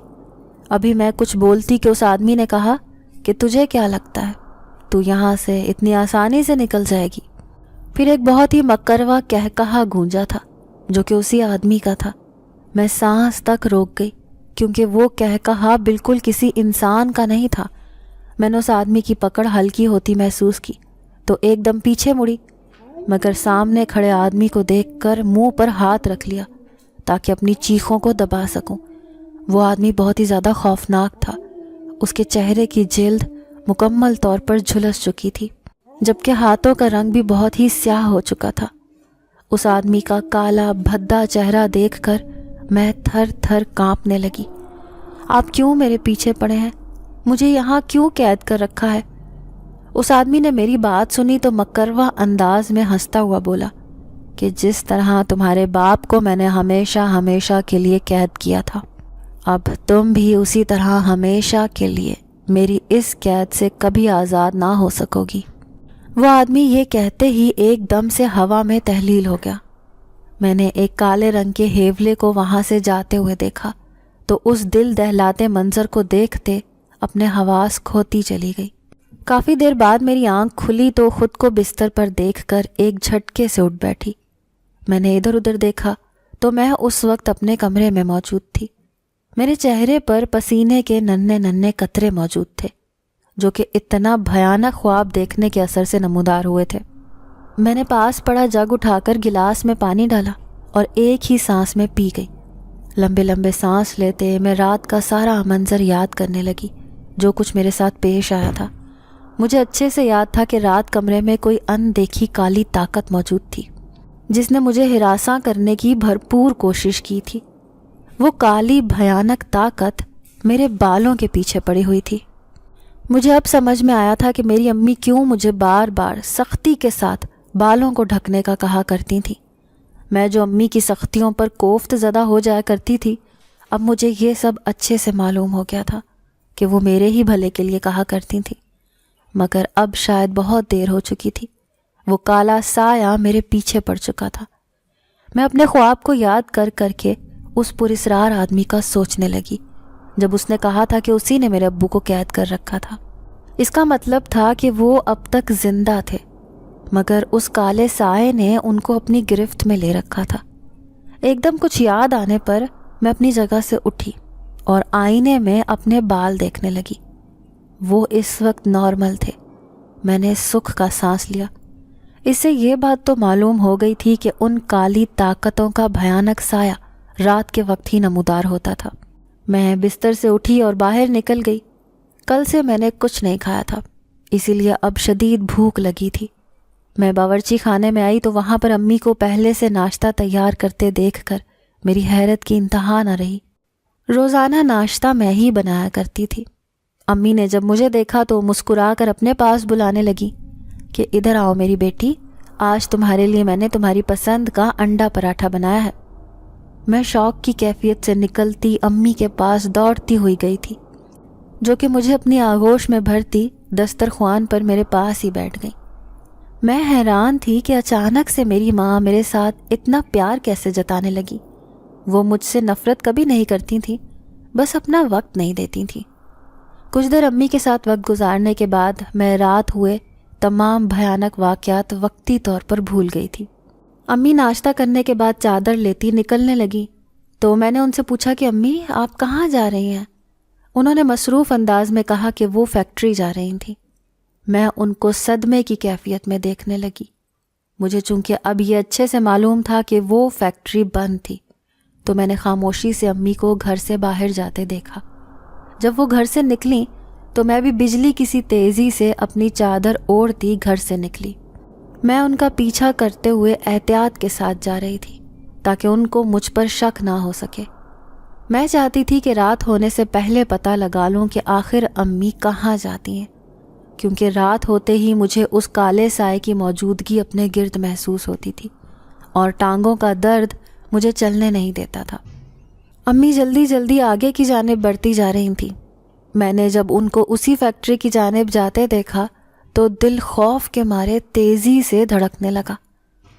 ابھی میں کچھ بولتی کہ اس آدمی نے کہا کہ تجھے کیا لگتا ہے تو یہاں سے اتنی آسانی سے نکل جائے گی۔ پھر ایک بہت ہی مکروا کہا گونجا تھا جو کہ اسی آدمی کا تھا۔ میں سانس تک روک گئی کیونکہ وہ کہا بالکل کسی انسان کا نہیں تھا۔ میں نے اس آدمی کی پکڑ ہلکی ہوتی محسوس کی تو ایک دم پیچھے مڑی، مگر سامنے کھڑے آدمی کو دیکھ کر منہ پر ہاتھ رکھ لیا تاکہ اپنی چیخوں کو دبا سکوں۔ وہ آدمی بہت ہی زیادہ خوفناک تھا۔ اس کے چہرے کی جلد مکمل طور پر جھلس چکی تھی، جبکہ ہاتھوں کا رنگ بھی بہت ہی سیاہ ہو چکا تھا۔ اس آدمی کا کالا بھدا چہرہ دیکھ کر میں تھر تھر کانپنے لگی۔ آپ کیوں میرے پیچھے پڑے ہیں؟ مجھے یہاں کیوں قید کر رکھا ہے؟ اس آدمی نے میری بات سنی تو مکروا انداز میں ہنستا ہوا بولا کہ جس طرح تمہارے باپ کو میں نے ہمیشہ کے لیے قید کیا تھا، اب تم بھی اسی طرح ہمیشہ کے لیے میری اس قید سے کبھی آزاد نہ ہو سکو گی۔ وہ آدمی یہ کہتے ہی ایک دم سے ہوا میں تحلیل ہو گیا۔ میں نے ایک کالے رنگ کے ہیولے کو وہاں سے جاتے ہوئے دیکھا تو اس دل دہلاتے منظر کو دیکھتے اپنے حواس کھوتی چلی گئی۔ کافی دیر بعد میری آنکھ کھلی تو خود کو بستر پر دیکھ کر ایک جھٹکے سے اٹھ بیٹھی۔ میں نے ادھر ادھر دیکھا تو میں اس وقت اپنے کمرے میں موجود تھی۔ میرے چہرے پر پسینے کے ننھے قطرے موجود تھے جو کہ اتنا بھیانک خواب دیکھنے کے اثر سے نمودار ہوئے تھے۔ میں نے پاس پڑا جگ اٹھا کر گلاس میں پانی ڈالا اور ایک ہی سانس میں پی گئی۔ لمبے لمبے سانس لیتے میں رات کا سارا منظر یاد کرنے لگی جو کچھ میرے ساتھ پیش آیا تھا۔ مجھے اچھے سے یاد تھا کہ رات کمرے میں کوئی اندیکھی کالی طاقت موجود تھی جس نے مجھے ہراساں کرنے کی بھرپور کوشش کی تھی۔ وہ کالی بھیانک طاقت میرے بالوں کے پیچھے پڑی ہوئی تھی۔ مجھے اب سمجھ میں آیا تھا کہ میری امی کیوں مجھے بار بار سختی کے ساتھ بالوں کو ڈھکنے کا کہا کرتی تھیں۔ میں جو امی کی سختیوں پر کوفت زدہ ہو جایا کرتی تھی، اب مجھے یہ سب اچھے سے معلوم ہو گیا تھا کہ وہ میرے ہی بھلے کے لیے کہا کرتی تھیں، مگر اب شاید بہت دیر ہو چکی تھی۔ وہ کالا سایہ میرے پیچھے پڑ چکا تھا۔ میں اپنے خواب کو یاد کر کر کے اس پراسرار آدمی کا سوچنے لگی جب اس نے کہا تھا کہ اسی نے میرے ابو کو قید کر رکھا تھا۔ اس کا مطلب تھا کہ وہ اب تک زندہ تھے، مگر اس کالے سائے نے ان کو اپنی گرفت میں لے رکھا تھا۔ ایک دم کچھ یاد آنے پر میں اپنی جگہ سے اٹھی اور آئینے میں اپنے بال دیکھنے لگی۔ وہ اس وقت نارمل تھے۔ میں نے سکھ کا سانس لیا۔ اس سے یہ بات تو معلوم ہو گئی تھی کہ ان کالی طاقتوں کا بھیانک سایہ رات کے وقت ہی نمودار ہوتا تھا۔ میں بستر سے اٹھی اور باہر نکل گئی۔ کل سے میں نے کچھ نہیں کھایا تھا، اسی لیے اب شدید بھوک لگی تھی۔ میں باورچی خانے میں آئی تو وہاں پر امی کو پہلے سے ناشتہ تیار کرتے دیکھ کر میری حیرت کی انتہا نہ رہی۔ روزانہ ناشتہ میں ہی بنایا کرتی تھی۔ امی نے جب مجھے دیکھا تو مسکرا کر اپنے پاس بلانے لگی کہ ادھر آؤ میری بیٹی، آج تمہارے لیے میں نے تمہاری پسند کا انڈا پراٹھا بنایا ہے۔ میں شوق کی کیفیت سے نکلتی امی کے پاس دوڑتی ہوئی گئی تھی، جو کہ مجھے اپنی آغوش میں بھرتی دسترخوان پر میرے پاس ہی بیٹھ گئی۔ میں حیران تھی کہ اچانک سے میری ماں میرے ساتھ اتنا پیار کیسے جتانے لگی۔ وہ مجھ سے نفرت کبھی نہیں کرتی تھیں، بس اپنا وقت نہیں دیتی تھیں۔ کچھ دیر امی کے ساتھ وقت گزارنے کے بعد میں رات ہوئے تمام بھیانک واقعات وقتی طور پر بھول گئی تھی۔ امی ناشتہ کرنے کے بعد چادر لیتی نکلنے لگی تو میں نے ان سے پوچھا کہ امی آپ کہاں جا رہی ہیں؟ انہوں نے مصروف انداز میں کہا کہ وہ فیکٹری جا رہی تھیں۔ میں ان کو صدمے کی کیفیت میں دیکھنے لگی۔ مجھے چونکہ اب یہ اچھے سے معلوم تھا کہ وہ فیکٹری بند تھی تو میں نے خاموشی سے امی کو گھر سے باہر جاتے دیکھا۔ جب وہ گھر سے نکلیں تو میں بھی بجلی کسی تیزی سے اپنی چادر اوڑھتی گھر سے نکلی۔ میں ان کا پیچھا کرتے ہوئے احتیاط کے ساتھ جا رہی تھی تاکہ ان کو مجھ پر شک نہ ہو سکے۔ میں چاہتی تھی کہ رات ہونے سے پہلے پتہ لگا لوں کہ آخر امی کہاں جاتی ہیں، کیونکہ رات ہوتے ہی مجھے اس کالے سائے کی موجودگی اپنے گرد محسوس ہوتی تھی اور ٹانگوں کا درد مجھے چلنے نہیں دیتا تھا۔ امی جلدی جلدی آگے کی جانب بڑھتی جا رہی تھیں۔ میں نے جب ان کو اسی فیکٹری کی جانب جاتے دیکھا تو دل خوف کے مارے تیزی سے دھڑکنے لگا۔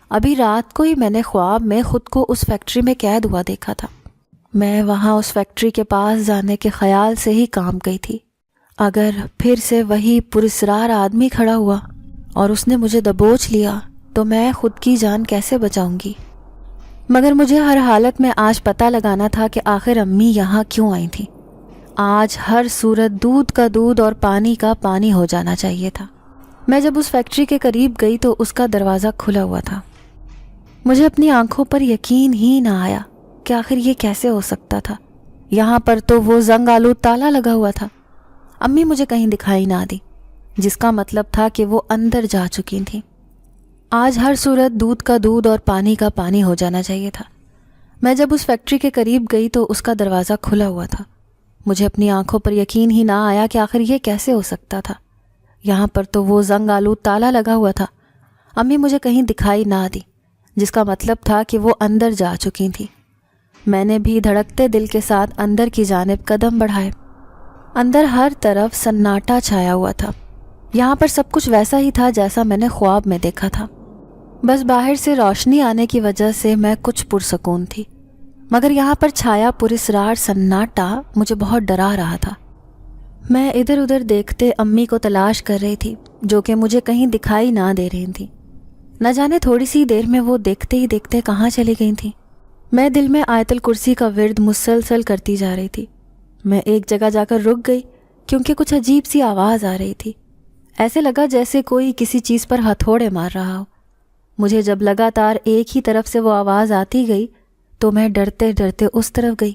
ابھی رات کو ہی میں نے خواب میں خود کو اس فیکٹری میں قید ہوا دیکھا تھا۔ میں وہاں اس فیکٹری کے پاس جانے کے خیال سے ہی کانپ گئی تھی۔ اگر پھر سے وہی پراسرار آدمی کھڑا ہوا اور اس نے مجھے دبوچ لیا تو میں خود کی جان کیسے بچاؤں گی؟ مگر مجھے ہر حالت میں آج پتہ لگانا تھا کہ آخر امی یہاں کیوں آئی تھیں۔ آج ہر صورت دودھ کا دودھ اور پانی کا پانی ہو جانا چاہیے تھا۔ میں جب اس فیکٹری کے قریب گئی تو اس کا دروازہ کھلا ہوا تھا۔ مجھے اپنی آنکھوں پر یقین ہی نہ آیا کہ آخر یہ کیسے ہو سکتا تھا۔ یہاں پر تو وہ زنگ آلود تالا لگا ہوا تھا۔ امی مجھے کہیں دکھائی نہ دی، جس کا مطلب تھا کہ وہ اندر جا چکی تھیں۔ آج ہر صورت دودھ کا دودھ اور پانی کا پانی ہو جانا چاہیے تھا۔ میں جب اس فیکٹری کے قریب گئی تو اس کا دروازہ کھلا ہوا تھا۔ مجھے اپنی آنکھوں پر یقین ہی نہ آیا کہ آخر یہ کیسے ہو سکتا تھا۔ یہاں پر تو وہ زنگ آلود تالا لگا ہوا تھا۔ امی مجھے کہیں دکھائی نہ دی، جس کا مطلب تھا کہ وہ اندر جا چکی تھیں۔ میں نے بھی دھڑکتے دل کے ساتھ اندر کی جانب قدم بڑھائے۔ اندر ہر طرف سناٹا چھایا ہوا تھا۔ یہاں پر سب کچھ ویسا ہی تھا جیسا میں نے خواب میں دیکھا تھا، بس باہر سے روشنی آنے کی وجہ سے میں کچھ پرسکون تھی، مگر یہاں پر چھایا پراسرار سناٹا مجھے بہت ڈرا رہا تھا۔ میں ادھر ادھر دیکھتے امی کو تلاش کر رہی تھی، جو کہ مجھے کہیں دکھائی نہ دے رہی تھیں۔ نہ جانے تھوڑی سی دیر میں وہ دیکھتے ہی دیکھتے کہاں چلی گئی تھیں۔ میں دل میں آیت الکرسی کا ورد مسلسل کرتی جا رہی تھی۔ میں ایک جگہ جا کر رک گئی کیونکہ کچھ عجیب سی آواز آ رہی تھی۔ ایسے لگا جیسے کوئی کسی چیز پر ہتھوڑے مار رہا ہو۔ مجھے جب لگاتار ایک ہی طرف سے وہ آواز آتی گئی تو میں ڈرتے ڈرتے اس طرف گئی۔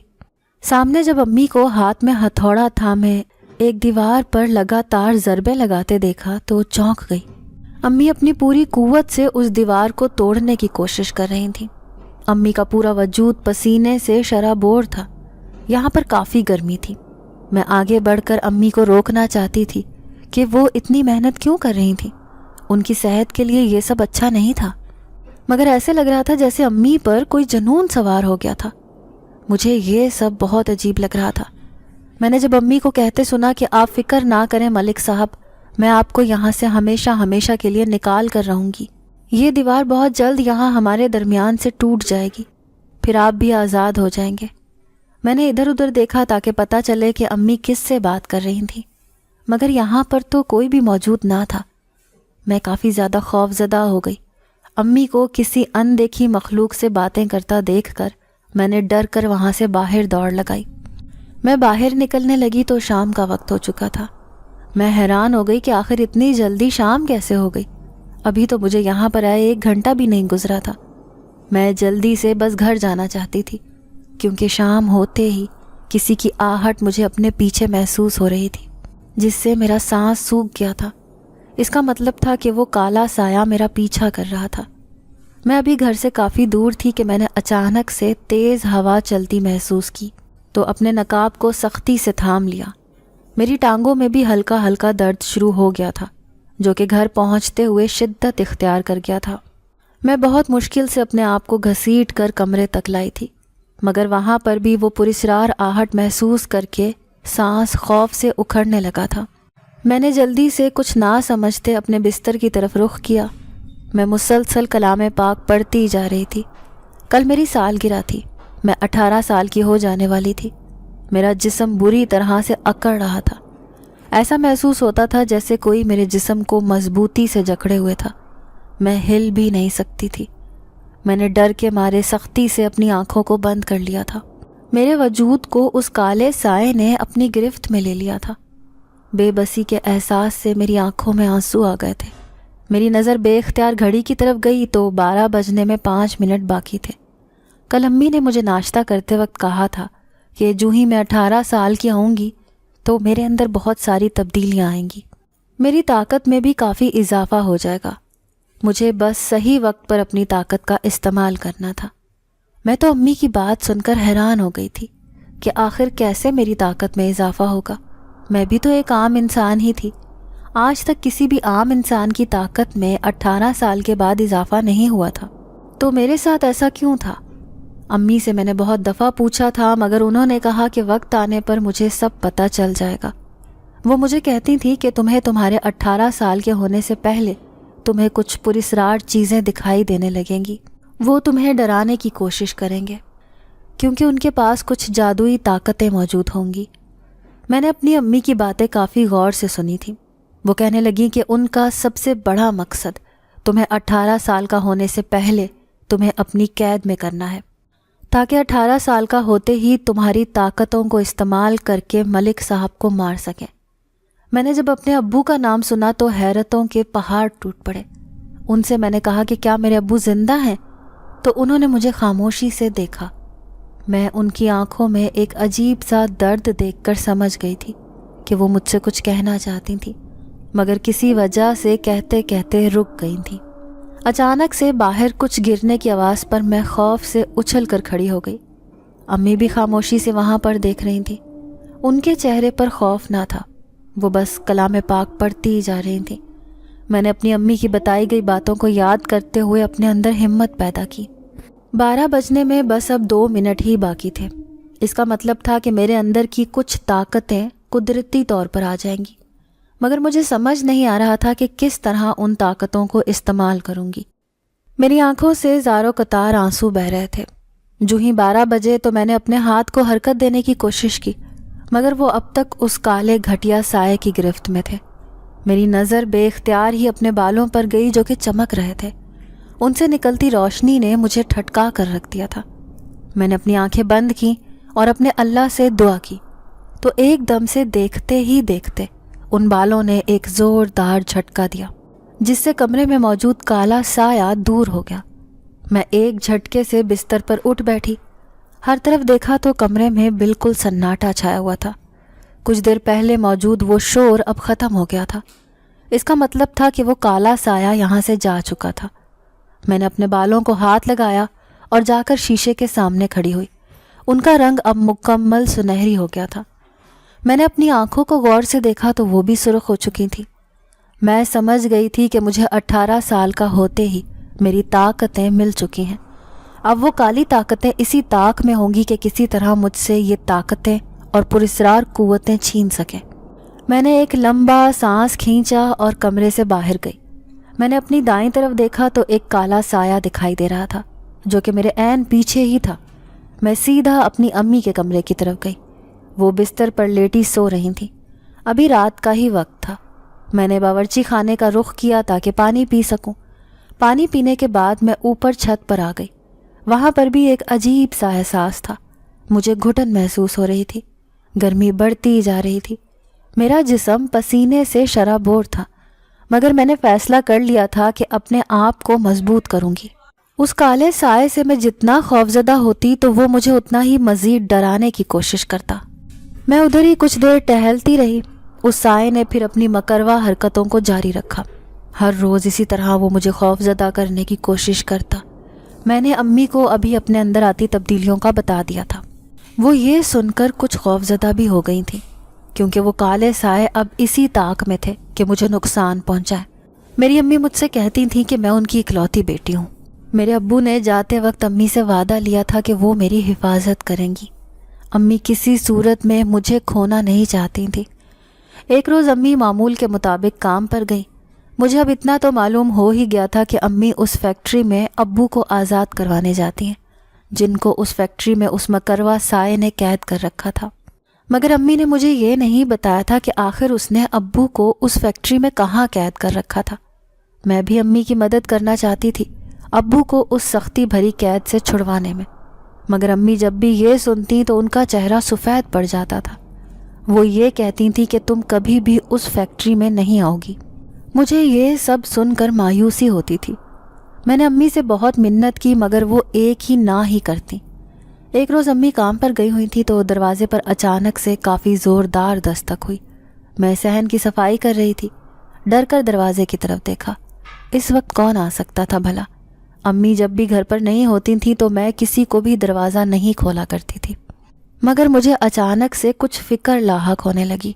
سامنے جب امی کو ہاتھ میں ہتھوڑا تھامے ایک دیوار پر لگاتار ضربے لگاتے دیکھا تو چونک گئی۔ امی اپنی پوری قوت سے اس دیوار کو توڑنے کی کوشش کر رہی تھیں۔ امی کا پورا وجود پسینے سے شرابور تھا۔ یہاں پر کافی گرمی تھی۔ میں آگے بڑھ کر امی کو روکنا چاہتی تھی کہ وہ اتنی محنت کیوں کر رہی تھیں۔ ان کی صحت کے لیے یہ سب اچھا نہیں تھا، مگر ایسے لگ رہا تھا جیسے امی پر کوئی جنون سوار ہو گیا تھا۔ مجھے یہ سب بہت عجیب لگ رہا تھا۔ میں نے جب امی کو کہتے سنا کہ آپ فکر نہ کریں ملک صاحب، میں آپ کو یہاں سے ہمیشہ ہمیشہ کے لیے نکال کر رہوں گی۔ یہ دیوار بہت جلد یہاں ہمارے درمیان سے ٹوٹ جائے گی، پھر آپ بھی آزاد ہو جائیں گے۔ میں نے ادھر ادھر دیکھا تاکہ پتہ چلے کہ امی کس سے بات کر رہی تھیں، مگر یہاں پر تو کوئی بھی موجود نہ تھا۔ میں کافی زیادہ خوف زدہ ہو گئی۔ امی کو کسی اندیکھی مخلوق سے باتیں کرتا دیکھ کر میں نے ڈر کر وہاں سے باہر دوڑ لگائی۔ میں باہر نکلنے لگی تو شام کا وقت ہو چکا تھا۔ میں حیران ہو گئی کہ آخر اتنی جلدی شام کیسے ہو گئی۔ ابھی تو مجھے یہاں پر آئے 1 گھنٹہ بھی نہیں گزرا تھا۔ میں جلدی سے بس گھر جانا چاہتی تھی، کیونکہ شام ہوتے ہی کسی کی آہٹ مجھے اپنے پیچھے محسوس ہو رہی تھی، جس سے میرا سانس سوکھ گیا تھا۔ اس کا مطلب تھا کہ وہ کالا سایہ میرا پیچھا کر رہا تھا۔ میں ابھی گھر سے کافی دور تھی کہ میں نے اچانک سے تیز ہوا چلتی محسوس کی تو اپنے نقاب کو سختی سے تھام لیا۔ میری ٹانگوں میں بھی ہلکا ہلکا درد شروع ہو گیا تھا، جو کہ گھر پہنچتے ہوئے شدت اختیار کر گیا تھا۔ میں بہت مشکل سے اپنے آپ کو گھسیٹ کر کمرے تک لائی تھی، مگر وہاں پر بھی وہ پراسرار آہٹ محسوس کر کے سانس خوف سے اکھڑنے لگا تھا۔ میں نے جلدی سے کچھ نہ سمجھتے اپنے بستر کی طرف رخ کیا۔ میں مسلسل کلام پاک پڑھتی جا رہی تھی۔ کل میری سالگرہ تھی۔ میں 18 سال کی ہو جانے والی تھی۔ میرا جسم بری طرح سے اکڑ رہا تھا۔ ایسا محسوس ہوتا تھا جیسے کوئی میرے جسم کو مضبوطی سے جکڑے ہوئے تھا۔ میں ہل بھی نہیں سکتی تھی۔ میں نے ڈر کے مارے سختی سے اپنی آنکھوں کو بند کر لیا تھا۔ میرے وجود کو اس کالے سائے نے اپنی گرفت میں لے لیا تھا۔ بے بسی کے احساس سے میری آنکھوں میں آنسو آ گئے تھے۔ میری نظر بے اختیار گھڑی کی طرف گئی تو 12 بجنے میں 5 منٹ باقی تھے۔ کل امی نے مجھے ناشتہ کرتے وقت کہا تھا کہ جو ہی میں 18 سال کی ہوں گی تو میرے اندر بہت ساری تبدیلیاں آئیں گی، میری طاقت میں بھی کافی اضافہ ہو جائے گا۔ مجھے بس صحیح وقت پر اپنی طاقت کا استعمال کرنا تھا۔ میں تو امی کی بات سن کر حیران ہو گئی تھی کہ آخر کیسے میری طاقت میں اضافہ ہوگا۔ میں بھی تو ایک عام انسان ہی تھی۔ آج تک کسی بھی عام انسان کی طاقت میں 18 سال کے بعد اضافہ نہیں ہوا تھا، تو میرے ساتھ ایسا کیوں تھا؟ امی سے میں نے بہت دفعہ پوچھا تھا، مگر انہوں نے کہا کہ وقت آنے پر مجھے سب پتہ چل جائے گا۔ وہ مجھے کہتی تھی کہ تمہیں تمہارے 18 سال کے ہونے سے پہلے تمہیں کچھ پراسرار چیزیں دکھائی دینے لگیں گی۔ وہ تمہیں ڈرانے کی کوشش کریں گے، کیونکہ ان کے پاس کچھ جادوئی طاقتیں موجود ہوں گی۔ میں نے اپنی امی کی باتیں کافی غور سے سنی تھیں۔ وہ کہنے لگیں کہ ان کا سب سے بڑا مقصد تمہیں 18 سال کا ہونے سے پہلے تمہیں اپنی قید میں کرنا ہے، تاکہ 18 سال کا ہوتے ہی تمہاری طاقتوں کو استعمال کر کے ملک صاحب کو مار سکیں۔ میں نے جب اپنے ابو کا نام سنا تو حیرتوں کے پہاڑ ٹوٹ پڑے۔ ان سے میں نے کہا کہ کیا میرے ابو زندہ ہیں؟ تو انہوں نے مجھے خاموشی سے دیکھا۔ میں ان کی آنکھوں میں ایک عجیب سا درد دیکھ کر سمجھ گئی تھی کہ وہ مجھ سے کچھ کہنا چاہتی تھیں، مگر کسی وجہ سے کہتے کہتے رک گئی تھیں۔ اچانک سے باہر کچھ گرنے کی آواز پر میں خوف سے اچھل کر کھڑی ہو گئی۔ امی بھی خاموشی سے وہاں پر دیکھ رہی تھیں۔ ان کے چہرے پر خوف نہ تھا، وہ بس کلام پاک پڑھتی جا رہی تھیں۔ میں نے اپنی امی کی بتائی گئی باتوں کو یاد کرتے ہوئے اپنے اندر ہمت پیدا کی۔ 12 بجنے میں بس اب 2 منٹ ہی باقی تھے۔ اس کا مطلب تھا کہ میرے اندر کی کچھ طاقتیں قدرتی طور پر آ جائیں گی، مگر مجھے سمجھ نہیں آ رہا تھا کہ کس طرح ان طاقتوں کو استعمال کروں گی۔ میری آنکھوں سے زارو قطار آنسو بہہ رہے تھے۔ جو ہی 12 بجے تو میں نے اپنے ہاتھ کو حرکت دینے کی کوشش کی، مگر وہ اب تک اس کالے گھٹیا سائے کی گرفت میں تھے۔ میری نظر بے اختیار ہی اپنے بالوں پر گئی جو کہ چمک رہے تھے۔ ان سے نکلتی روشنی نے مجھے ٹھٹکا کر رکھ دیا تھا۔ میں نے اپنی آنکھیں بند کیں اور اپنے اللہ سے دعا کی تو ایک دم سے دیکھتے ہی دیکھتے ان بالوں نے ایک زوردار جھٹکا دیا، جس سے کمرے میں موجود کالا سایہ دور ہو گیا۔ میں ایک جھٹکے سے بستر پر اٹھ بیٹھی۔ ہر طرف دیکھا تو کمرے میں بالکل سناٹا چھایا ہوا تھا۔ کچھ دیر پہلے موجود وہ شور اب ختم ہو گیا تھا۔ اس کا مطلب تھا کہ وہ کالا سایہ یہاں سے جا چکا تھا۔ میں نے اپنے بالوں کو ہاتھ لگایا اور جا کر شیشے کے سامنے کھڑی ہوئی۔ ان کا رنگ اب مکمل سنہری ہو گیا تھا۔ میں نے اپنی آنکھوں کو غور سے دیکھا تو وہ بھی سرخ ہو چکی تھیں۔ میں سمجھ گئی تھی کہ مجھے 18 سال کا ہوتے ہی میری طاقتیں مل چکی ہیں۔ اب وہ کالی طاقتیں اسی طاق میں ہوں گی کہ کسی طرح مجھ سے یہ طاقتیں اور پراسرار قوتیں چھین سکیں۔ میں نے ایک لمبا سانس کھینچا اور کمرے سے باہر گئی۔ میں نے اپنی دائیں طرف دیکھا تو ایک کالا سایہ دکھائی دے رہا تھا جو کہ میرے عین پیچھے ہی تھا۔ میں سیدھا اپنی امی کے کمرے کی طرف گئی۔ وہ بستر پر لیٹی سو رہی تھیں۔ ابھی رات کا ہی وقت تھا۔ میں نے باورچی خانے کا رخ کیا تاکہ پانی پی سکوں۔ پانی پینے کے بعد میں اوپر چھت پر آ گئی۔ وہاں پر بھی ایک عجیب سا احساس تھا۔ مجھے گھٹن محسوس ہو رہی تھی۔ گرمی بڑھتی جا رہی تھی۔ میرا جسم پسینے سے شرابور تھا، مگر میں نے فیصلہ کر لیا تھا کہ اپنے آپ کو مضبوط کروں گی۔ اس کالے سائے سے میں جتنا خوفزدہ ہوتی تو وہ مجھے اتنا ہی مزید ڈرانے کی کوشش کرتا۔ میں ادھر ہی کچھ دیر ٹہلتی رہی۔ اس سائے نے پھر اپنی مکروا حرکتوں کو جاری رکھا۔ ہر روز اسی طرح وہ مجھے خوفزدہ کرنے کی کوشش کرتا۔ میں نے امی کو ابھی اپنے اندر آتی تبدیلیوں کا بتا دیا تھا۔ وہ یہ سن کر کچھ خوفزدہ بھی ہو گئی تھیں، کیونکہ وہ کالے سائے اب اسی طاق میں تھے کہ مجھے نقصان پہنچائے۔ میری امی مجھ سے کہتی تھیں کہ میں ان کی اکلوتی بیٹی ہوں۔ میرے ابو نے جاتے وقت امی سے وعدہ لیا تھا کہ وہ میری حفاظت کریں گی۔ امی کسی صورت میں مجھے کھونا نہیں چاہتی تھیں۔ ایک روز امی معمول کے مطابق کام پر گئی۔ مجھے اب اتنا تو معلوم ہو ہی گیا تھا کہ امی اس فیکٹری میں ابو کو آزاد کروانے جاتی ہیں، جن کو اس فیکٹری میں اس مکروا سائے نے قید کر رکھا تھا۔ مگر امی نے مجھے یہ نہیں بتایا تھا کہ آخر اس نے ابو کو اس فیکٹری میں کہاں قید کر رکھا تھا۔ میں بھی امی کی مدد کرنا چاہتی تھی ابو کو اس سختی بھری قید سے چھڑوانے میں، مگر امی جب بھی یہ سنتی تو ان کا چہرہ سفید پڑ جاتا تھا۔ وہ یہ کہتی تھی کہ تم کبھی بھی اس فیکٹری میں نہیں آؤ گی۔ مجھے یہ سب سن کر مایوسی ہوتی تھی۔ میں نے امی سے بہت منت کی مگر وہ ایک ہی نہ ہی کرتی۔ ایک روز امی کام پر گئی ہوئی تھی تو دروازے پر اچانک سے کافی زوردار دستک ہوئی۔ میں صحن کی صفائی کر رہی تھی۔ ڈر کر دروازے کی طرف دیکھا۔ اس وقت کون آ سکتا تھا بھلا؟ امی جب بھی گھر پر نہیں ہوتی تھیں تو میں کسی کو بھی دروازہ نہیں کھولا کرتی تھی، مگر مجھے اچانک سے کچھ فکر لاحق ہونے لگی۔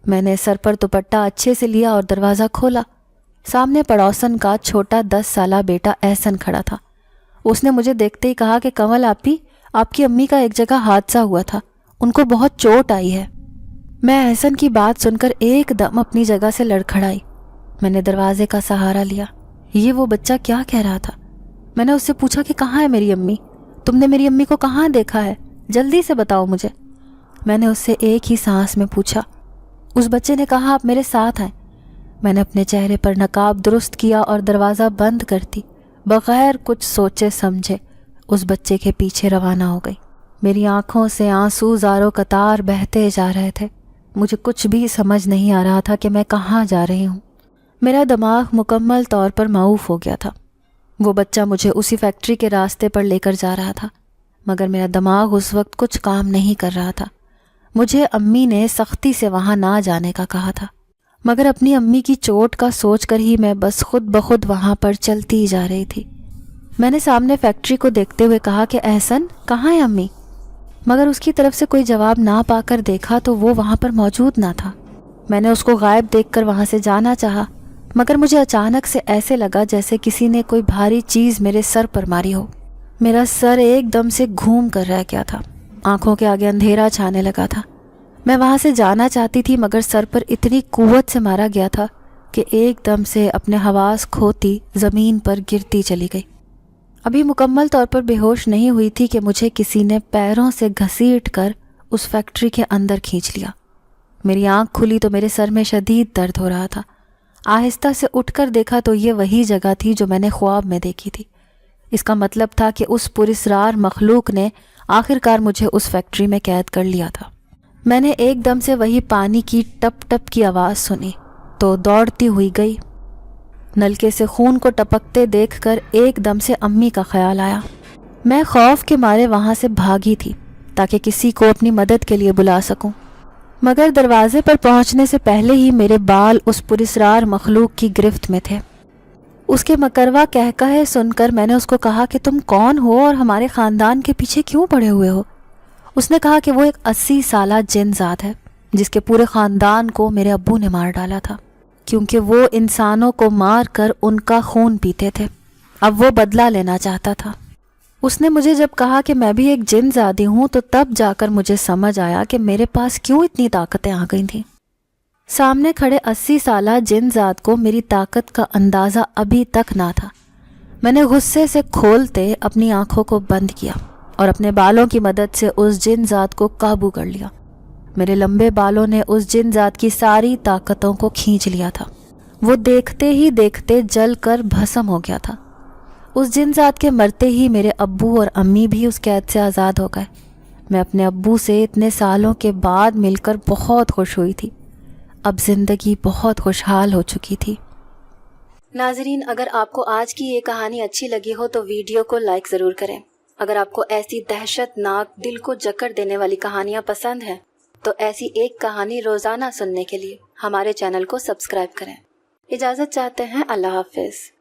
میں نے سر پر دوپٹہ اچھے سے لیا اور دروازہ کھولا۔ سامنے پڑوسن کا چھوٹا 10 سالہ بیٹا احسن کھڑا تھا۔ اس نے مجھے دیکھتے ہی کہا کہ کمل آپی، آپ کی امی کا ایک جگہ حادثہ ہوا تھا، ان کو بہت چوٹ آئی ہے۔ میں احسن کی بات سن کر ایک دم اپنی جگہ سے لڑکھڑائی۔ میں نے دروازے کا سہارا لیا۔ یہ وہ بچہ کیا کہہ رہا تھا؟ میں نے اس سے پوچھا کہ کہاں ہے میری امی؟ تم نے میری امی کو کہاں دیکھا ہے؟ جلدی سے بتاؤ مجھے۔ میں نے اس سے ایک ہی سانس میں پوچھا۔ اس بچے نے کہا آپ میرے ساتھ آئیں۔ میں نے اپنے چہرے پر نقاب درست کیا اور دروازہ بند کرتی بغیر کچھ سوچے سمجھے اس بچے کے پیچھے روانہ ہو گئی۔ میری آنکھوں سے آنسو زاروں قطار بہتے جا رہے تھے۔ مجھے کچھ بھی سمجھ نہیں آ رہا تھا کہ میں کہاں جا رہی ہوں۔ میرا دماغ مکمل طور پر معوف ہو گیا تھا۔ وہ بچہ مجھے اسی فیکٹری کے راستے پر لے کر جا رہا تھا، مگر میرا دماغ اس وقت کچھ کام نہیں کر رہا تھا۔ مجھے امی نے سختی سے وہاں نہ جانے کا کہا تھا، مگر اپنی امی کی چوٹ کا سوچ کر ہی میں بس خود بخود وہاں پر چلتی جا رہی تھی۔ میں نے سامنے فیکٹری کو دیکھتے ہوئے کہا کہ احسن کہاں ہے امی؟ مگر اس کی طرف سے کوئی جواب نہ پا کر دیکھا تو وہ وہاں پر موجود نہ تھا۔ میں نے اس کو غائب دیکھ کر وہاں سے جانا چاہا، مگر مجھے اچانک سے ایسے لگا جیسے کسی نے کوئی بھاری چیز میرے سر پر ماری ہو۔ میرا سر ایک دم سے گھوم کر رہ گیا تھا، آنکھوں کے آگے اندھیرا چھانے لگا تھا۔ میں وہاں سے جانا چاہتی تھی مگر سر پر اتنی قوت سے مارا گیا تھا کہ ایک دم سے اپنے حواس کھوتی زمین پر گرتی چلی گئی۔ ابھی مکمل طور پر بے ہوش نہیں ہوئی تھی کہ مجھے کسی نے پیروں سے گھسیٹ کر اس فیکٹری کے اندر کھینچ لیا۔ میری آنکھ کھلی تو میرے سر میں شدید درد ہو رہا تھا۔ آہستہ سے اٹھ کر دیکھا تو یہ وہی جگہ تھی جو میں نے خواب میں دیکھی تھی۔ اس کا مطلب تھا کہ اس پراسرار مخلوق نے آخرکار مجھے اس فیکٹری میں قید کر لیا تھا۔ میں نے ایک دم سے وہی پانی کی ٹپ ٹپ کی آواز سنی تو دوڑتی ہوئی گئی۔ نلکے سے خون کو ٹپکتے دیکھ کر ایک دم سے امی کا خیال آیا۔ میں خوف کے مارے وہاں سے بھاگی تھی تاکہ کسی کو اپنی مدد کے لیے بلا سکوں، مگر دروازے پر پہنچنے سے پہلے ہی میرے بال اس پراسرار مخلوق کی گرفت میں تھے۔ اس کے مکروا کہے سن کر میں نے اس کو کہا کہ تم کون ہو اور ہمارے خاندان کے پیچھے کیوں پڑے ہوئے ہو؟ اس نے کہا کہ وہ ایک 80 سالہ جن ذات ہے جس کے پورے خاندان کو میرے ابو نے مار ڈالا تھا، کیونکہ وہ انسانوں کو مار کر ان کا خون پیتے تھے۔ اب وہ بدلہ لینا چاہتا تھا۔ اس نے مجھے جب کہا کہ میں بھی ایک جن زادی ہوں تو تب جا کر مجھے سمجھ آیا کہ میرے پاس کیوں اتنی طاقتیں آ گئی تھیں۔ سامنے کھڑے 80 سالہ جن ذات کو میری طاقت کا اندازہ ابھی تک نہ تھا۔ میں نے غصے سے کھولتے اپنی آنکھوں کو بند کیا اور اپنے بالوں کی مدد سے اس جن ذات کو قابو کر لیا۔ میرے لمبے بالوں نے اس جن ذات کی ساری طاقتوں کو کھینچ لیا تھا۔ وہ دیکھتے ہی دیکھتے جل کر بھسم ہو گیا تھا۔ اس جن ذات کے مرتے ہی میرے ابو اور امی بھی اس قید سے آزاد ہو گئے۔ میں اپنے ابو سے اتنے سالوں کے بعد مل کر بہت خوش ہوئی تھی۔ اب زندگی بہت خوشحال ہو چکی تھی۔ ناظرین، اگر آپ کو آج کی یہ کہانی اچھی لگی ہو تو ویڈیو کو لائک ضرور کریں۔ اگر آپ کو ایسی دہشت ناک دل کو جکڑ دینے والی کہانیاں پسند ہیں تو ایسی ایک کہانی روزانہ سننے کے لیے ہمارے چینل کو سبسکرائب کریں۔ اجازت چاہتے ہیں، اللہ حافظ۔